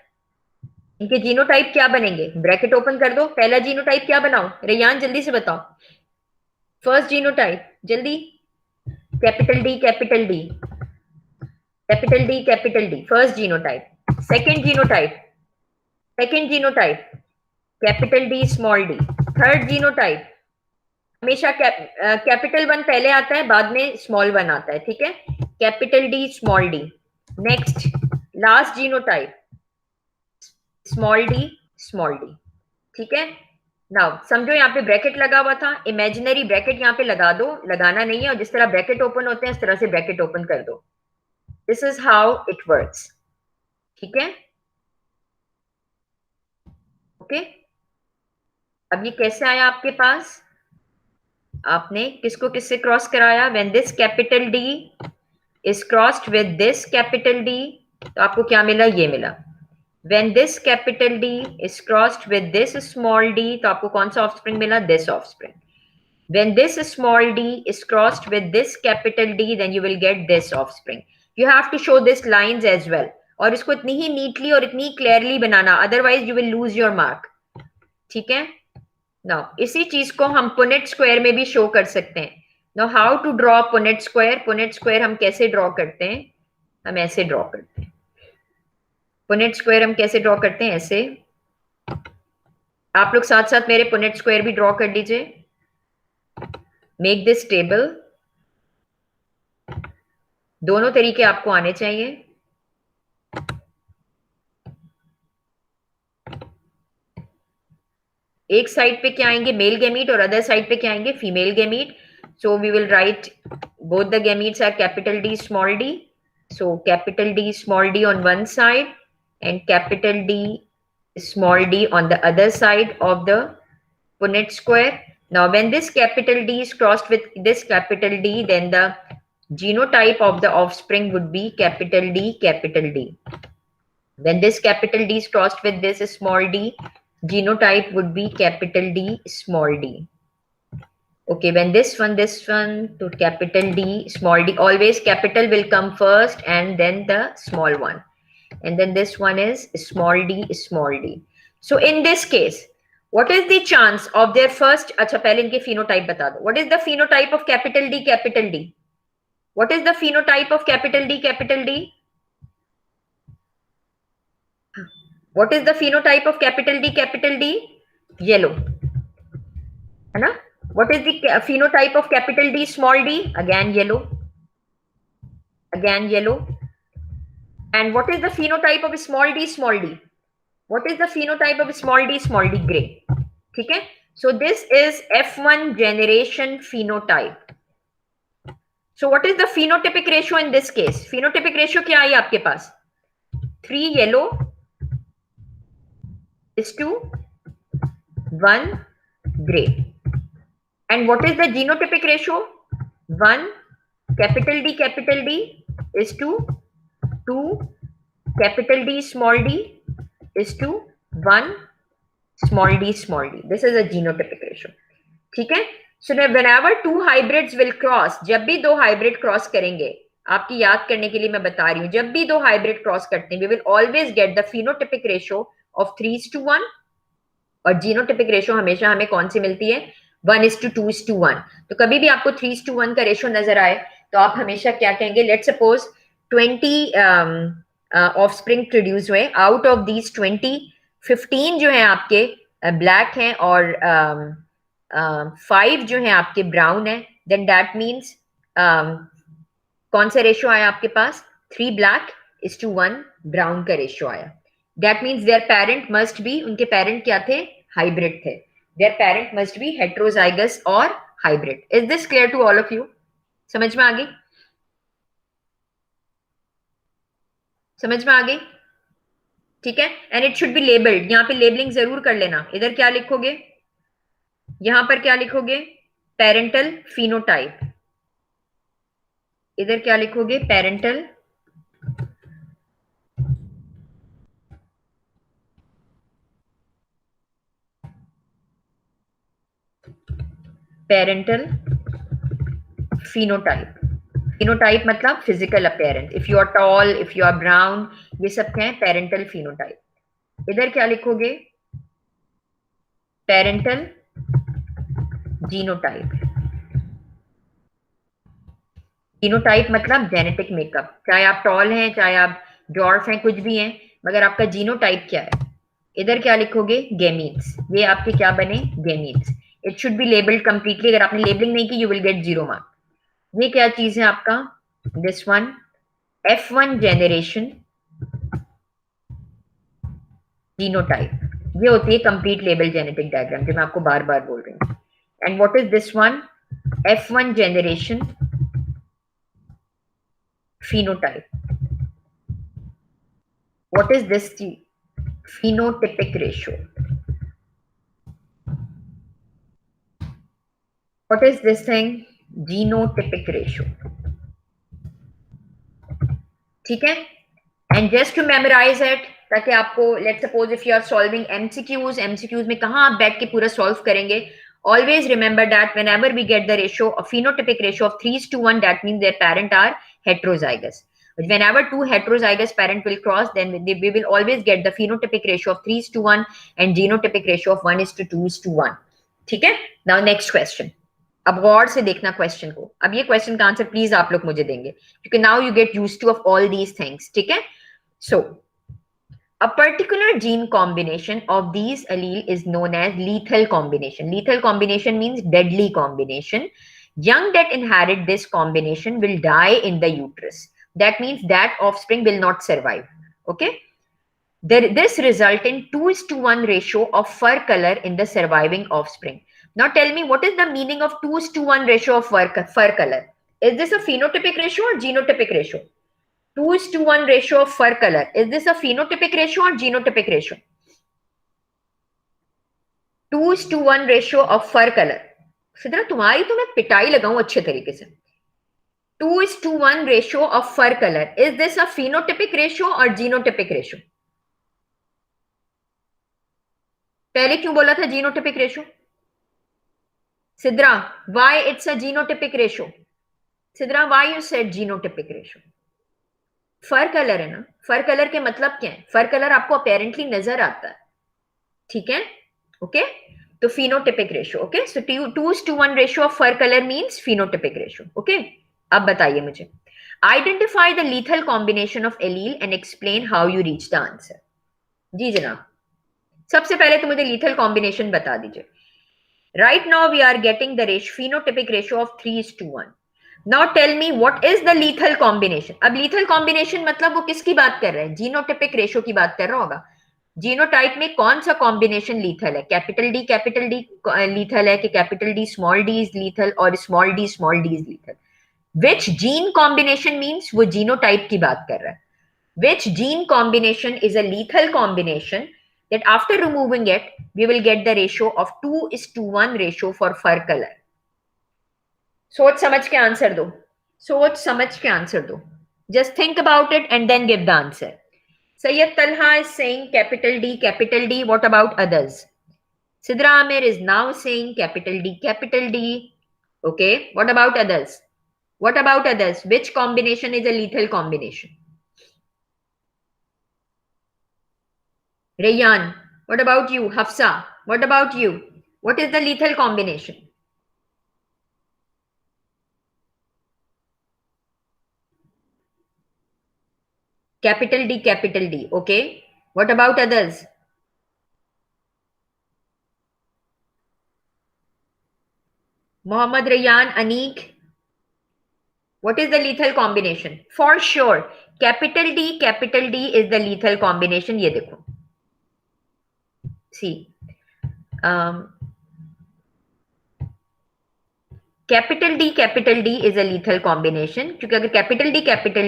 इनके जीनोटाइप क्या बनेंगे? ब्रैकेट ओपन कर दो। पहला जीनोटाइप क्या बनाओ? रेयान जल्दी से बताओ। फर्स्ट जीनोटाइप जल्दी। Capital D capital D capital D capital D, first genotype. Second genotype, second genotype capital D small D. Third genotype हमेशा कैपिटल वन पहले आता है, बाद में स्मॉल वन आता है। ठीक है, capital D small D. Next last genotype small D small D. ठीक है। नाउ समझो यहाँ पे ब्रैकेट लगा हुआ था, इमेजिनरी ब्रैकेट यहाँ पे लगा दो, लगाना नहीं है, और जिस तरह ब्रैकेट ओपन होते हैं इस तरह से ब्रैकेट ओपन कर दो। This is how it works. ठीक है, ओके। अब ये कैसे आया आपके पास? आपने किसको किससे क्रॉस कराया? When this capital D is crossed with this capital D, तो आपको क्या मिला? ये मिला। When this capital D is crossed with this small d, तो आपको कौन सा ऑफस्प्रिंग मिला? This offspring. When this small d is crossed with this capital D, then you will get this offspring. You have to show this lines as well. और इसको इतनी ही neatly और इतनी clearly banana, otherwise you will lose your mark. ठीक है। Now इसी चीज को हम पुनेट स्क्वायर में भी शो कर सकते हैं। Now how to draw Punnett square? Punnett square हम कैसे ड्रॉ करते हैं? हम ऐसे ड्रॉ करते हैं। पुनेट स्क्वायर हम कैसे ड्रॉ करते हैं? ऐसे। आप लोग साथ साथ मेरे पुनेट स्क्वायर भी ड्रॉ कर लीजिए. Make this table. दोनों तरीके आपको आने चाहिए. एक साइड पे क्या आएंगे मेल गैमीट और अदर साइड पे क्या आएंगे female gamete. So we will write both the gametes are capital D small D. So capital D small D on one side and capital D small d on the other side of the Punnett square. Now when this capital D is crossed with this capital D, then the genotype of the offspring would be capital D, capital D. When this capital D is crossed with this small d, genotype would be capital D, small d. Okay, when this one to capital D, small d, always capital will come first and then the small one. And then this one is small d, small d. So in this case, what is the chance of their first, अच्छा पहले इनके phenotype बता दो. What is the phenotype of capital D, capital D? What is the phenotype of capital D, capital D? What is the phenotype of capital D, capital D? Yellow. है ना? What is the phenotype of capital D, small d? Again yellow. Again yellow. And what is the phenotype of small d, small d? What is the phenotype of small d, small d? Gray. ठीक है? So this is F1 generation phenotype. So what is the phenotypic ratio in this case? Phenotypic ratio क्या आई आपके पास? 3 yellow is to 1 gray. And what is the genotypic ratio? 1 capital D is to 2 capital D small d is to 1 small d small d. This is a genotypic ratio. ठीक है? So now whenever two hybrids will cross, जब भी दो hybrid cross करेंगे, आपकी याद करने के लिए मैं बता रही हूँ, जब भी दो hybrid cross करते हैं, we will always get the phenotypic ratio of 3:1 और genotypic ratio हमेशा हमें कौन सी मिलती है? 1:2:1. तो कभी भी आपको 3:1 का रेशियो नजर आए तो आप हमेशा क्या कहेंगे? लेट सपोज 20 ऑफस्प्रिंग प्रोड्यूस हुए. आउट ऑफ दीज 20, 15 जो है आपके ब्लैक हैं और 5 जो है आपके ब्राउन है. देन दैट मीन्स कौन सा रेशियो आया आपके पास? 3 ब्लैक इज टू 1 ब्राउन का रेशियो आया. That means there parent must be, उनके पेरेंट क्या थे? हाइब्रिड थे. Their parent must be heterozygous or hybrid. Is this clear to all of you? समझ में आ गई? समझ में आ गई? ठीक है? And it should be labeled. यहाँ पे labeling जरूर कर लेना. इधर क्या लिखोगे? यहाँ पर क्या लिखोगे? Parental phenotype. इधर क्या लिखोगे? Parental phenotype. Phenotype मतलब physical appearance. If you are tall, if you are brown, ये सब क्या है? Parental phenotype. इधर क्या लिखोगे? Parental genotype. जीनोटाइप मतलब जेनेटिक मेकअप. चाहे आप टॉल हैं, चाहे आप डॉर्फ हैं, कुछ भी हैं, मगर आपका जीनोटाइप क्या है? इधर क्या लिखोगे? गेमीट्स. ये आपके क्या बने? Gametes. It should be labelled completely. अगर आपने लेबलिंग नहीं की, यू विल गेट 0 मार्क. ये क्या चीज है आपका? This one F1 generation genotype. ये होती है कंप्लीट लेबल जेनेटिक डायग्राम, जो मैं आपको बार बार बोल रही हूँ. And what is this one? F1 generation phenotype. What is this? Phenotypic ratio. What is this thing? Genotypic ratio. ठीक है? And just to memorize it, ताकि आपको, let's suppose if you are solving MCQs में कहाँ आप बैठ के पूरा solve करेंगे? Always remember that whenever we get the ratio, a phenotypic ratio of 3:1, that means their parent are heterozygous. But whenever two heterozygous parent will cross, then we will always get the phenotypic ratio of 3:1 and genotypic ratio of 1:2:1. ठीक है? Now next question. अब गौर से देखना question को. अब ये question का answer please आप लोग मुझे देंगे, क्योंकि now you get used to of all these things. ठीक है? So A particular gene combination of these allele is known as lethal combination. Lethal combination means deadly combination. Young that inherit this combination will die in the uterus. That means that offspring will not survive. Okay. This result in 2:1 ratio of fur color in the surviving offspring. Now tell me, what is the meaning of 2:1 ratio of fur color? Is this a phenotypic ratio or genotypic ratio? 2:1 ratio of fur color. Is this a phenotypic ratio or genotypic ratio? 2:1 ratio of fur color. Sidra तुम्हारी तो मैं पिटाई लगाऊं अच्छे तरीके से. 2:1 ratio of fur color. Is this a phenotypic ratio or genotypic ratio? पहले क्यों बोला था genotypic ratio? Sidra, why it's a genotypic ratio? Sidra, why you said genotypic ratio? Fur colour है ना. फर कलर के मतलब क्या है? फर कलर आपको अपेरेंटली नजर आता है. ठीक है, ओके. तो phenotypic ratio. Okay, so 2:1 ratio of fur colour means phenotypic ratio. Okay, अब बताइए मुझे, identify the lethal combination of allele and explain how you reach the answer. जी जनाब, सबसे पहले तो मुझे लीथल कॉम्बिनेशन बता दीजिए. Right now we are getting the phenotypic ratio of 3:1. Now tell me what is the lethal combination. अब lethal combination मतलब वो किसकी बात कर रहे हैं? जीनोटिपिक रेशियो की बात कर रहा होगा. जीनोटाइप में कौन सा कॉम्बिनेशन लीथल है? कैपिटल डी लीथल है कि capital D small D is lethal और small D is lethal? Which gene combination means वो जीनोटाइप की बात कर रहा है. Which gene combination is a lethal combination that after removing it we will get the ratio of 2:1 ratio for fur color. सोच समझ के आंसर दो. सोच समझ के आंसर दो. Just think about it and then give the answer. Sayyid Talha is saying capital D, capital D. What about others? Sidra Amir is now saying capital D, capital D. Okay. What about others? What about others? Which combination is a lethal combination? Rayyan, what about you? Hafsa, what about you? What is the lethal combination? Capital D, capital D. Okay. What about others? Mohammad Rayyan, Anik. What is the lethal combination? For sure, capital D is the lethal combination. ये देखो. See. Capital D is a lethal combination. क्योंकि अगर capital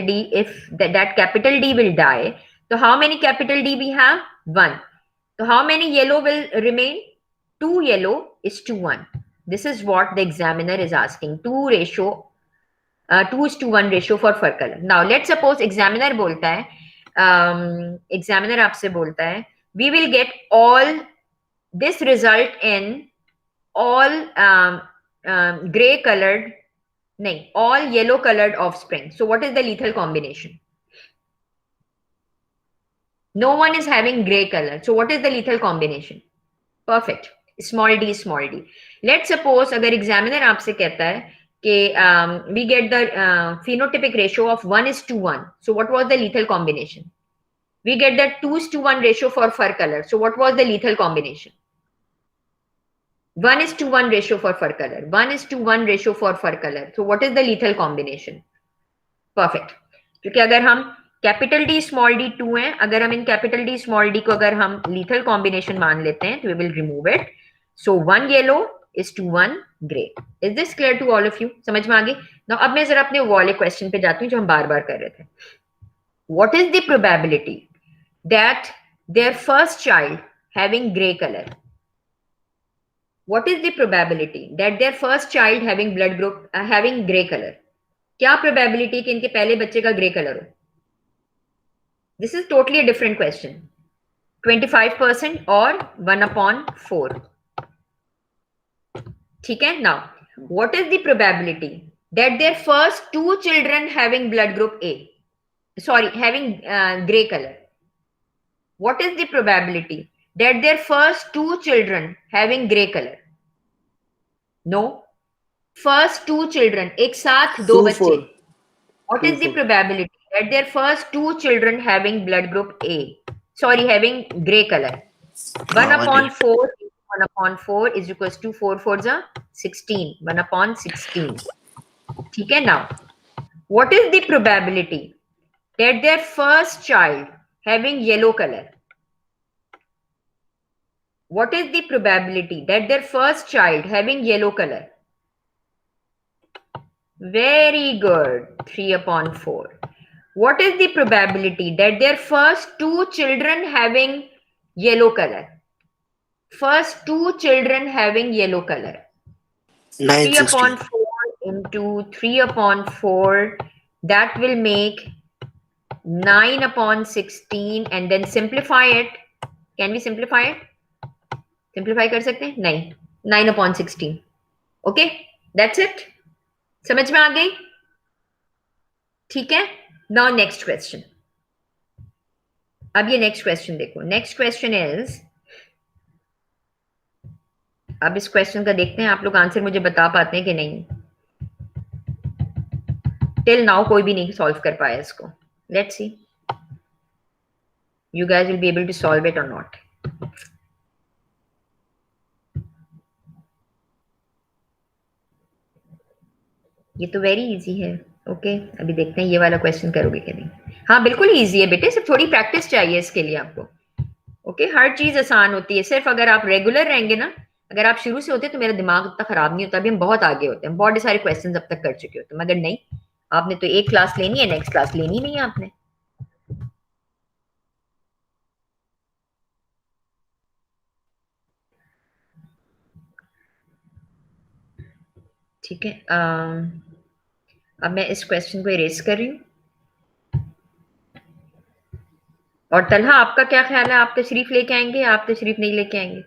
D, if that capital D will die, so how many capital D we have? 1. So how many yellow will remain? 2 yellow is to 1. This is what the examiner is asking. 2:1 ratio for fur color. Now let's suppose examiner बोलता है, examiner आपसे बोलता है, we will get all this result in all gray colored, all yellow colored offspring. So what is the lethal combination? No one is having gray color. So what is the lethal combination? Perfect. Small d, small d. Let's suppose अगर examiner आपसे कहता है कि we get the phenotypic ratio of 1:1. So what was the lethal combination? We get the 2:1 ratio for fur color. So what was the lethal combination? 1:1 ratio for fur color. 1:1 ratio for fur color. So what is the lethal combination? Perfect. क्योंकि अगर हम capital D small D 2 है, अगर हम इन capital D small D को अगर हम लीथल कॉम्बिनेशन मान लेते हैं तो we will remove it. So 1 yellow is to 1 grey. Is this clear to all of you? समझ में आ गई? नाउ अब मैं जरा अपने वाले क्वेश्चन पे जाती हूँ जो हम बार बार कर रहे थे. What is the probability that their first child having grey colour? What is the probability that their first child having blood group having gray color? क्या probability कि इनके पहले बच्चे का grey color हो? This is totally a different question. 25% or 1/4. ठीक है? Now, what is the probability that their first 2 children having blood group A, having grey color? What is the probability that their first 2 children having grey color? No. First 2 children, एक साथ 2 बच्चे. What is the probability that their first 2 children having blood group A? sorry, having gray color. 1 upon 4, 1 upon 4 is equals to 4 4s are 16, 1 upon 16. ठीक है? Now, what is the probability that their first child having yellow color? What is the probability that their first child having yellow color? Very good. 3 upon 4. What is the probability that their first two children having yellow color? First two children having yellow color. 3 upon 4 into 3 upon 4. That will make 9 upon 16 and then simplify it. Can we simplify it? Simplify कर सकते हैं? नहीं. 9 upon 16. Okay? That's it. समझ में आ गई? ठीक है? Now next question. अब ये next question देखो. Next question is, अब इस क्वेश्चन का देखते हैं आप लोग आंसर मुझे बता पाते हैं कि नहीं. टिल नाउ कोई भी नहीं सॉल्व कर पाया इसको. Let's see you guys will be able to solve it or not. ये तो वेरी इजी है. ओके अभी देखते हैं ये वाला क्वेश्चन करोगे कि नहीं. हाँ बिल्कुल इजी है बेटे, सिर्फ थोड़ी प्रैक्टिस चाहिए इसके लिए आपको. ओके हर चीज आसान होती है, सिर्फ अगर आप रेगुलर रहेंगे ना. अगर आप शुरू से होते तो मेरा दिमाग इतना खराब नहीं होता. अभी हम बहुत आगे होते हैं, बहुत सारे क्वेश्चन अब तक कर चुके होते हैं. मगर नहीं, आपने तो एक क्लास लेनी है, नेक्स्ट क्लास लेनी नहीं है आपने. ठीक है अब मैं इस क्वेश्चन को इरेज कर रही हूँ. और तलहा आपका क्या ख्याल है, आप तशरीफ लेके आएंगे या आप तशरीफ नहीं लेके आएंगे?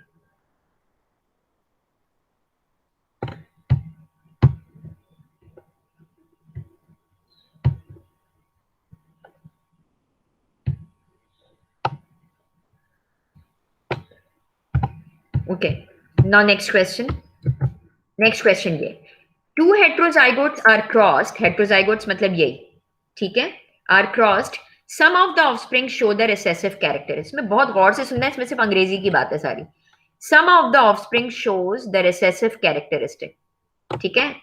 ओके नाउ नेक्स्ट क्वेश्चन ये. Two heterozygotes are crossed. Heterozygotes मतलब यही, ठीक है, are crossed. Some of the offspring show the recessive character. इसमें बहुत गौर से सुनना है, इसमें सिर्फ अंग्रेजी की बात है सारी. Some of the offspring shows the recessive characteristic. ठीक है,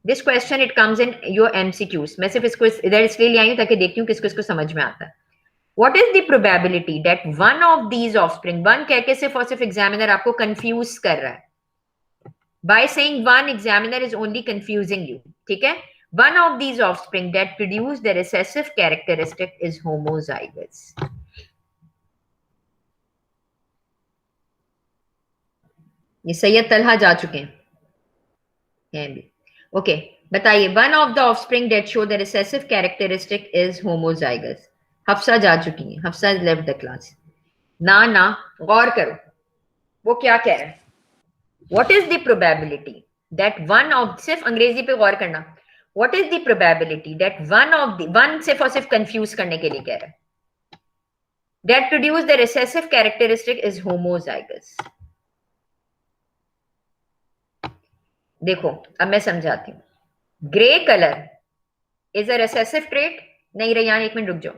this question it comes in your MCQs. मैं सिर्फ इसको इधर इसलिए ले आई हूं ताकि देखती हूँ किसको इसको समझ में आता है. What is the probability that one of these offspring, one कह के सिर्फ और सिर्फ एग्जामिनर आपको कंफ्यूज कर रहा है. By saying one, examiner is only confusing you. ठीक है, one of these offspring that produce the recessive characteristic is homozygous. ये सैयद तलहा जा चुके हैं भी. ओके बताइए, one of the offspring that show the recessive characteristic is homozygous. Hafsa जा चुकी है. Hafsa left the class. ना गौर करो वो क्या कह रहा है. What is the probability that one of, सिर्फ अंग्रेजी पे गौर करना. What is the probability that one सिर्फ और सिर्फ कंफ्यूज करने के लिए कह रहा है, that produce the recessive characteristic is homozygous. देखो अब मैं समझाती हूँ. Grey colour is a recessive trait. नहीं रही, एक मिनट रुक जाओ.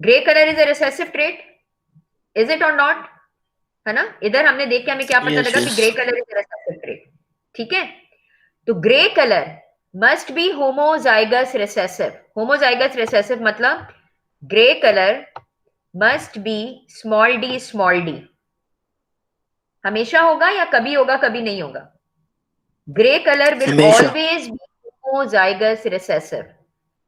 Grey colour is a recessive trait, is it और नॉट? है ना, इधर हमने देख के हमें क्या पता लगा कि grey colour is a recessive trait. ठीक है, तो grey colour must be homozygous recessive. Homozygous recessive मतलब grey colour must be small D. हमेशा होगा या कभी होगा, कभी नहीं होगा. Grey colour will always be homozygous recessive.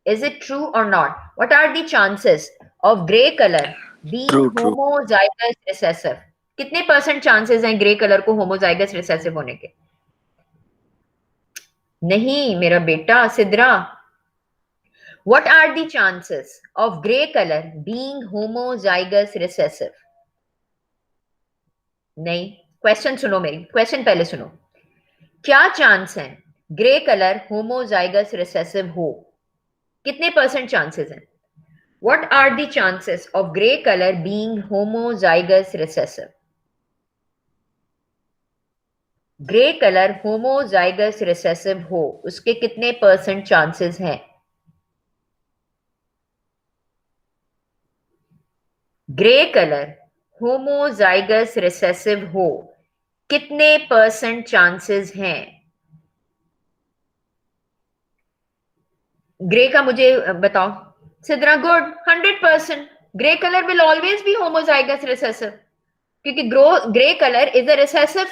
Is it true or not? What are the chances of gray color being homozygous recessive? कितने % चांसेस हैं ग्रे कलर को homozygous recessive होने के? नहीं मेरा बेटा Sidra. What are the chances of gray color being homozygous recessive? नहीं, question सुनो, मेरी क्वेश्चन पहले सुनो. क्या चांस है ग्रे कलर होमोजाइगस रिसेसिव हो? कितने % चांसेस हैं? What are the chances of gray color being homozygous recessive? Grey colour homozygous recessive हो उसके कितने % चांसेस हैं? ग्रे कलर होमोजाइगस रिसेसिव हो, कितने % चांसेस हैं? ग्रे का मुझे बताओ Sidra. Good, 100%। Grey colour will always be homozygous recessive, क्योंकि grey colour is a recessive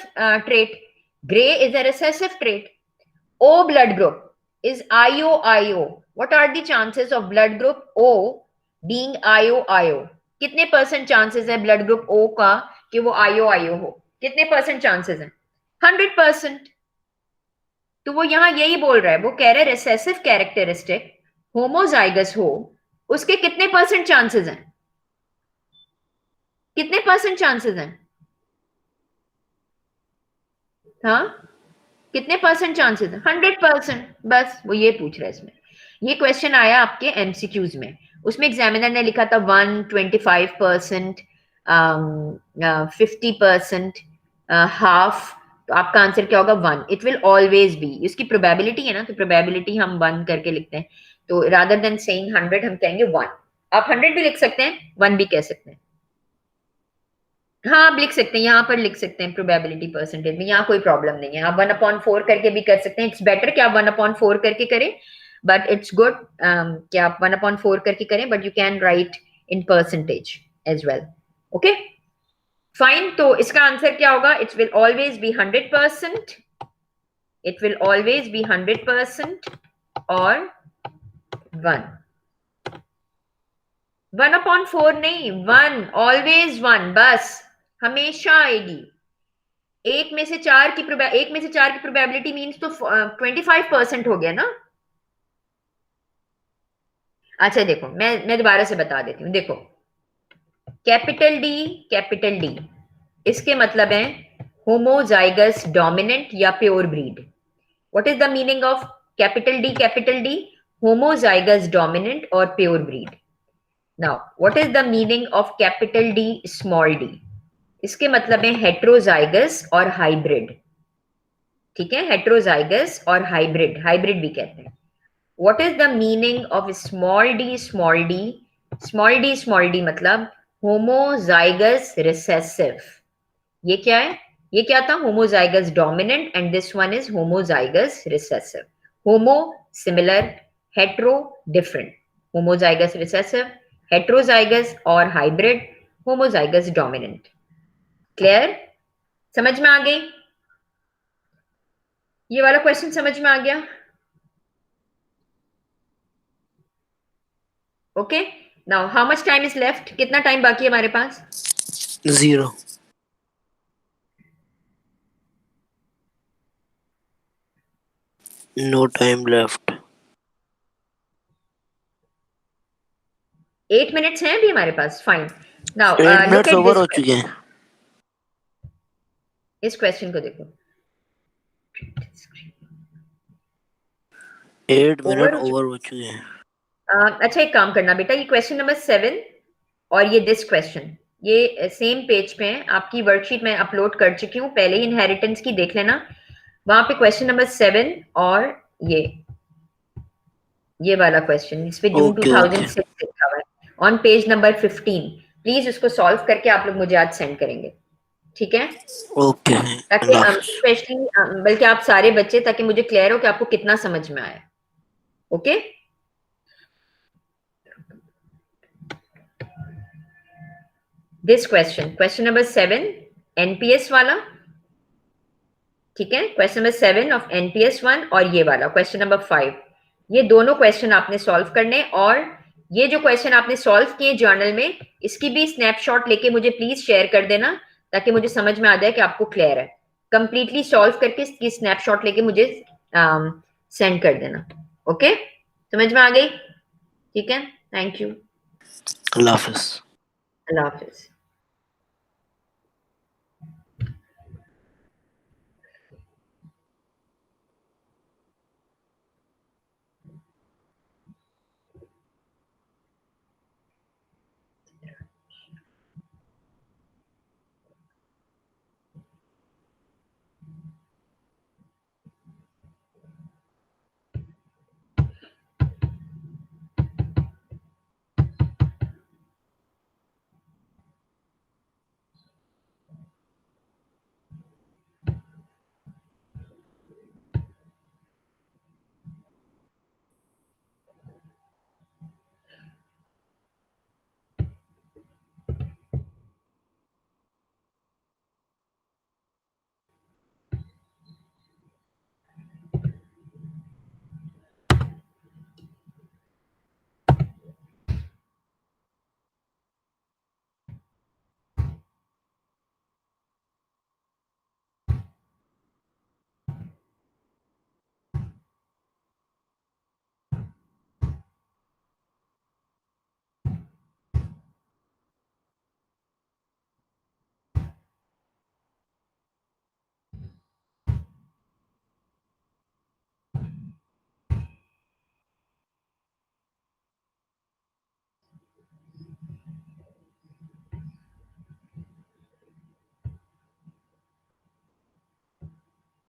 trait. Grey is a recessive trait. O blood group is IO-IO. What are the chances of blood group O being IO-IO? कितने % chances है blood group O का कि वो IO-IO हो? कितने % chances हैं? 100%। तो वो यहां यही बोल रहा है, वो कह रहा है रिसेसिव कैरेक्टरिस्टिक होमोजाइगस हो, उसके कितने % चांसेस हैं? कितने % चांसेस हैं? हाँ, कितने % चांसेस है? 100%। बस वो ये पूछ रहा है इसमें। ये क्वेश्चन आया आपके एमसीक्यूज में, उसमें एग्जामिनर ने लिखा था 125%, 50%, हाफ। तो आपका आंसर क्या होगा? 1। इट विल ऑलवेज बी, इसकी प्रोबेबिलिटी है ना, तो प्रोबेबिलिटी हम 1 करके लिखते हैं। तो रादर देन सेइंग 100 हम कहेंगे 1। आप 100 भी लिख सकते हैं, 1 भी कह सकते हैं। हाँ, आप लिख सकते हैं, यहाँ पर लिख सकते हैं प्रोबेबिलिटी परसेंटेज में, यहाँ कोई प्रॉब्लम नहीं है। आप 1/4 करके भी कर सकते हैं। इट्स बेटर कि आप 1/4 करके करें, बट इट्स गुड कि आप 1/4 करके करें, but you can write in percentage as well. Okay fine. तो इसका आंसर क्या होगा? It will always be 100%। It will always be 100% और 1। 1/4 नहीं, 1, ऑलवेज 1, बस हमेशा आएगी। एक में से चार की प्रोबेबिलिटी मीन्स तो 25% हो गया ना। अच्छा देखो, मैं दोबारा से बता देती हूँ। देखो, कैपिटल डी इसके मतलब है होमोजाइगस डोमिनेंट या pure breed. What is the meaning of capital D? Homozygous dominant और pure breed. Now what is the meaning of capital D small D? इसके मतलब है हेट्रोजाइगस और हाइब्रिड। ठीक है, हेट्रोजाइगस और हाइब्रिड, हाइब्रिड भी कहते हैं। What is the meaning of small D? Small D मतलब होमोजाइगस रिसेसिव। ये क्या है? ये क्या था? Homozygous dominant and this one is homozygous recessive. Homo similar, hetero different. Homozygous recessive, heterozygous और हाइब्रिड होमोजाइगस डोमिनेंट। क्लियर? समझ में आ गई? ये वाला क्वेश्चन समझ में आ गया? Okay, now how much time is left? कितना टाइम बाकी है हमारे पास? 0. No time left. 8 मिनट्स हैं अभी हमारे पास। Fine. Now 8 look minutes eight over हो दिस। चुके हैं. इस क्वेश्चन को देखो। 8 minute ओवर over हो चुके हैं. अच्छा, एक काम करना बेटा, ये क्वेश्चन नंबर 7 और ये दिस क्वेश्चन, ये सेम पेज पे है। आपकी वर्कशीट मैं अपलोड कर चुकी हूँ पहले ही, इनहेरिटेंस की देख लेना। वहां पे क्वेश्चन नंबर 7 और ये वाला क्वेश्चन, इस पे जून Okay, 2006 लिखा हुआ है ऑन पेज नंबर 15। प्लीज उसको सॉल्व करके आप लोग मुझे आज सेंड करेंगे, ठीक है? okay. ताकि अल्लाह हाफ़िज़. स्पेशली बल्कि आप सारे बच्चे, ताकि मुझे क्लियर हो कि आपको कितना समझ में आया। Okay, this question number 7 NPS वाला, ठीक है? क्वेश्चन नंबर 7 ऑफ एनपीएस 1 और ये वाला क्वेश्चन नंबर 5, ये दोनों क्वेश्चन आपने सॉल्व करने। और ये जो क्वेश्चन आपने सॉल्व किए जर्नल में, इसकी भी स्नैपशॉट लेके मुझे प्लीज शेयर कर देना, ताकि मुझे समझ में आ जाए कि आपको क्लियर है। कंप्लीटली सॉल्व करके इसकी स्नैपशॉट लेके मुझे सेंड कर देना। ओके, समझ में आ गई? ठीक है, थैंक यू, अल्लाह हाफ़िज़. अल्लाह हाफिज।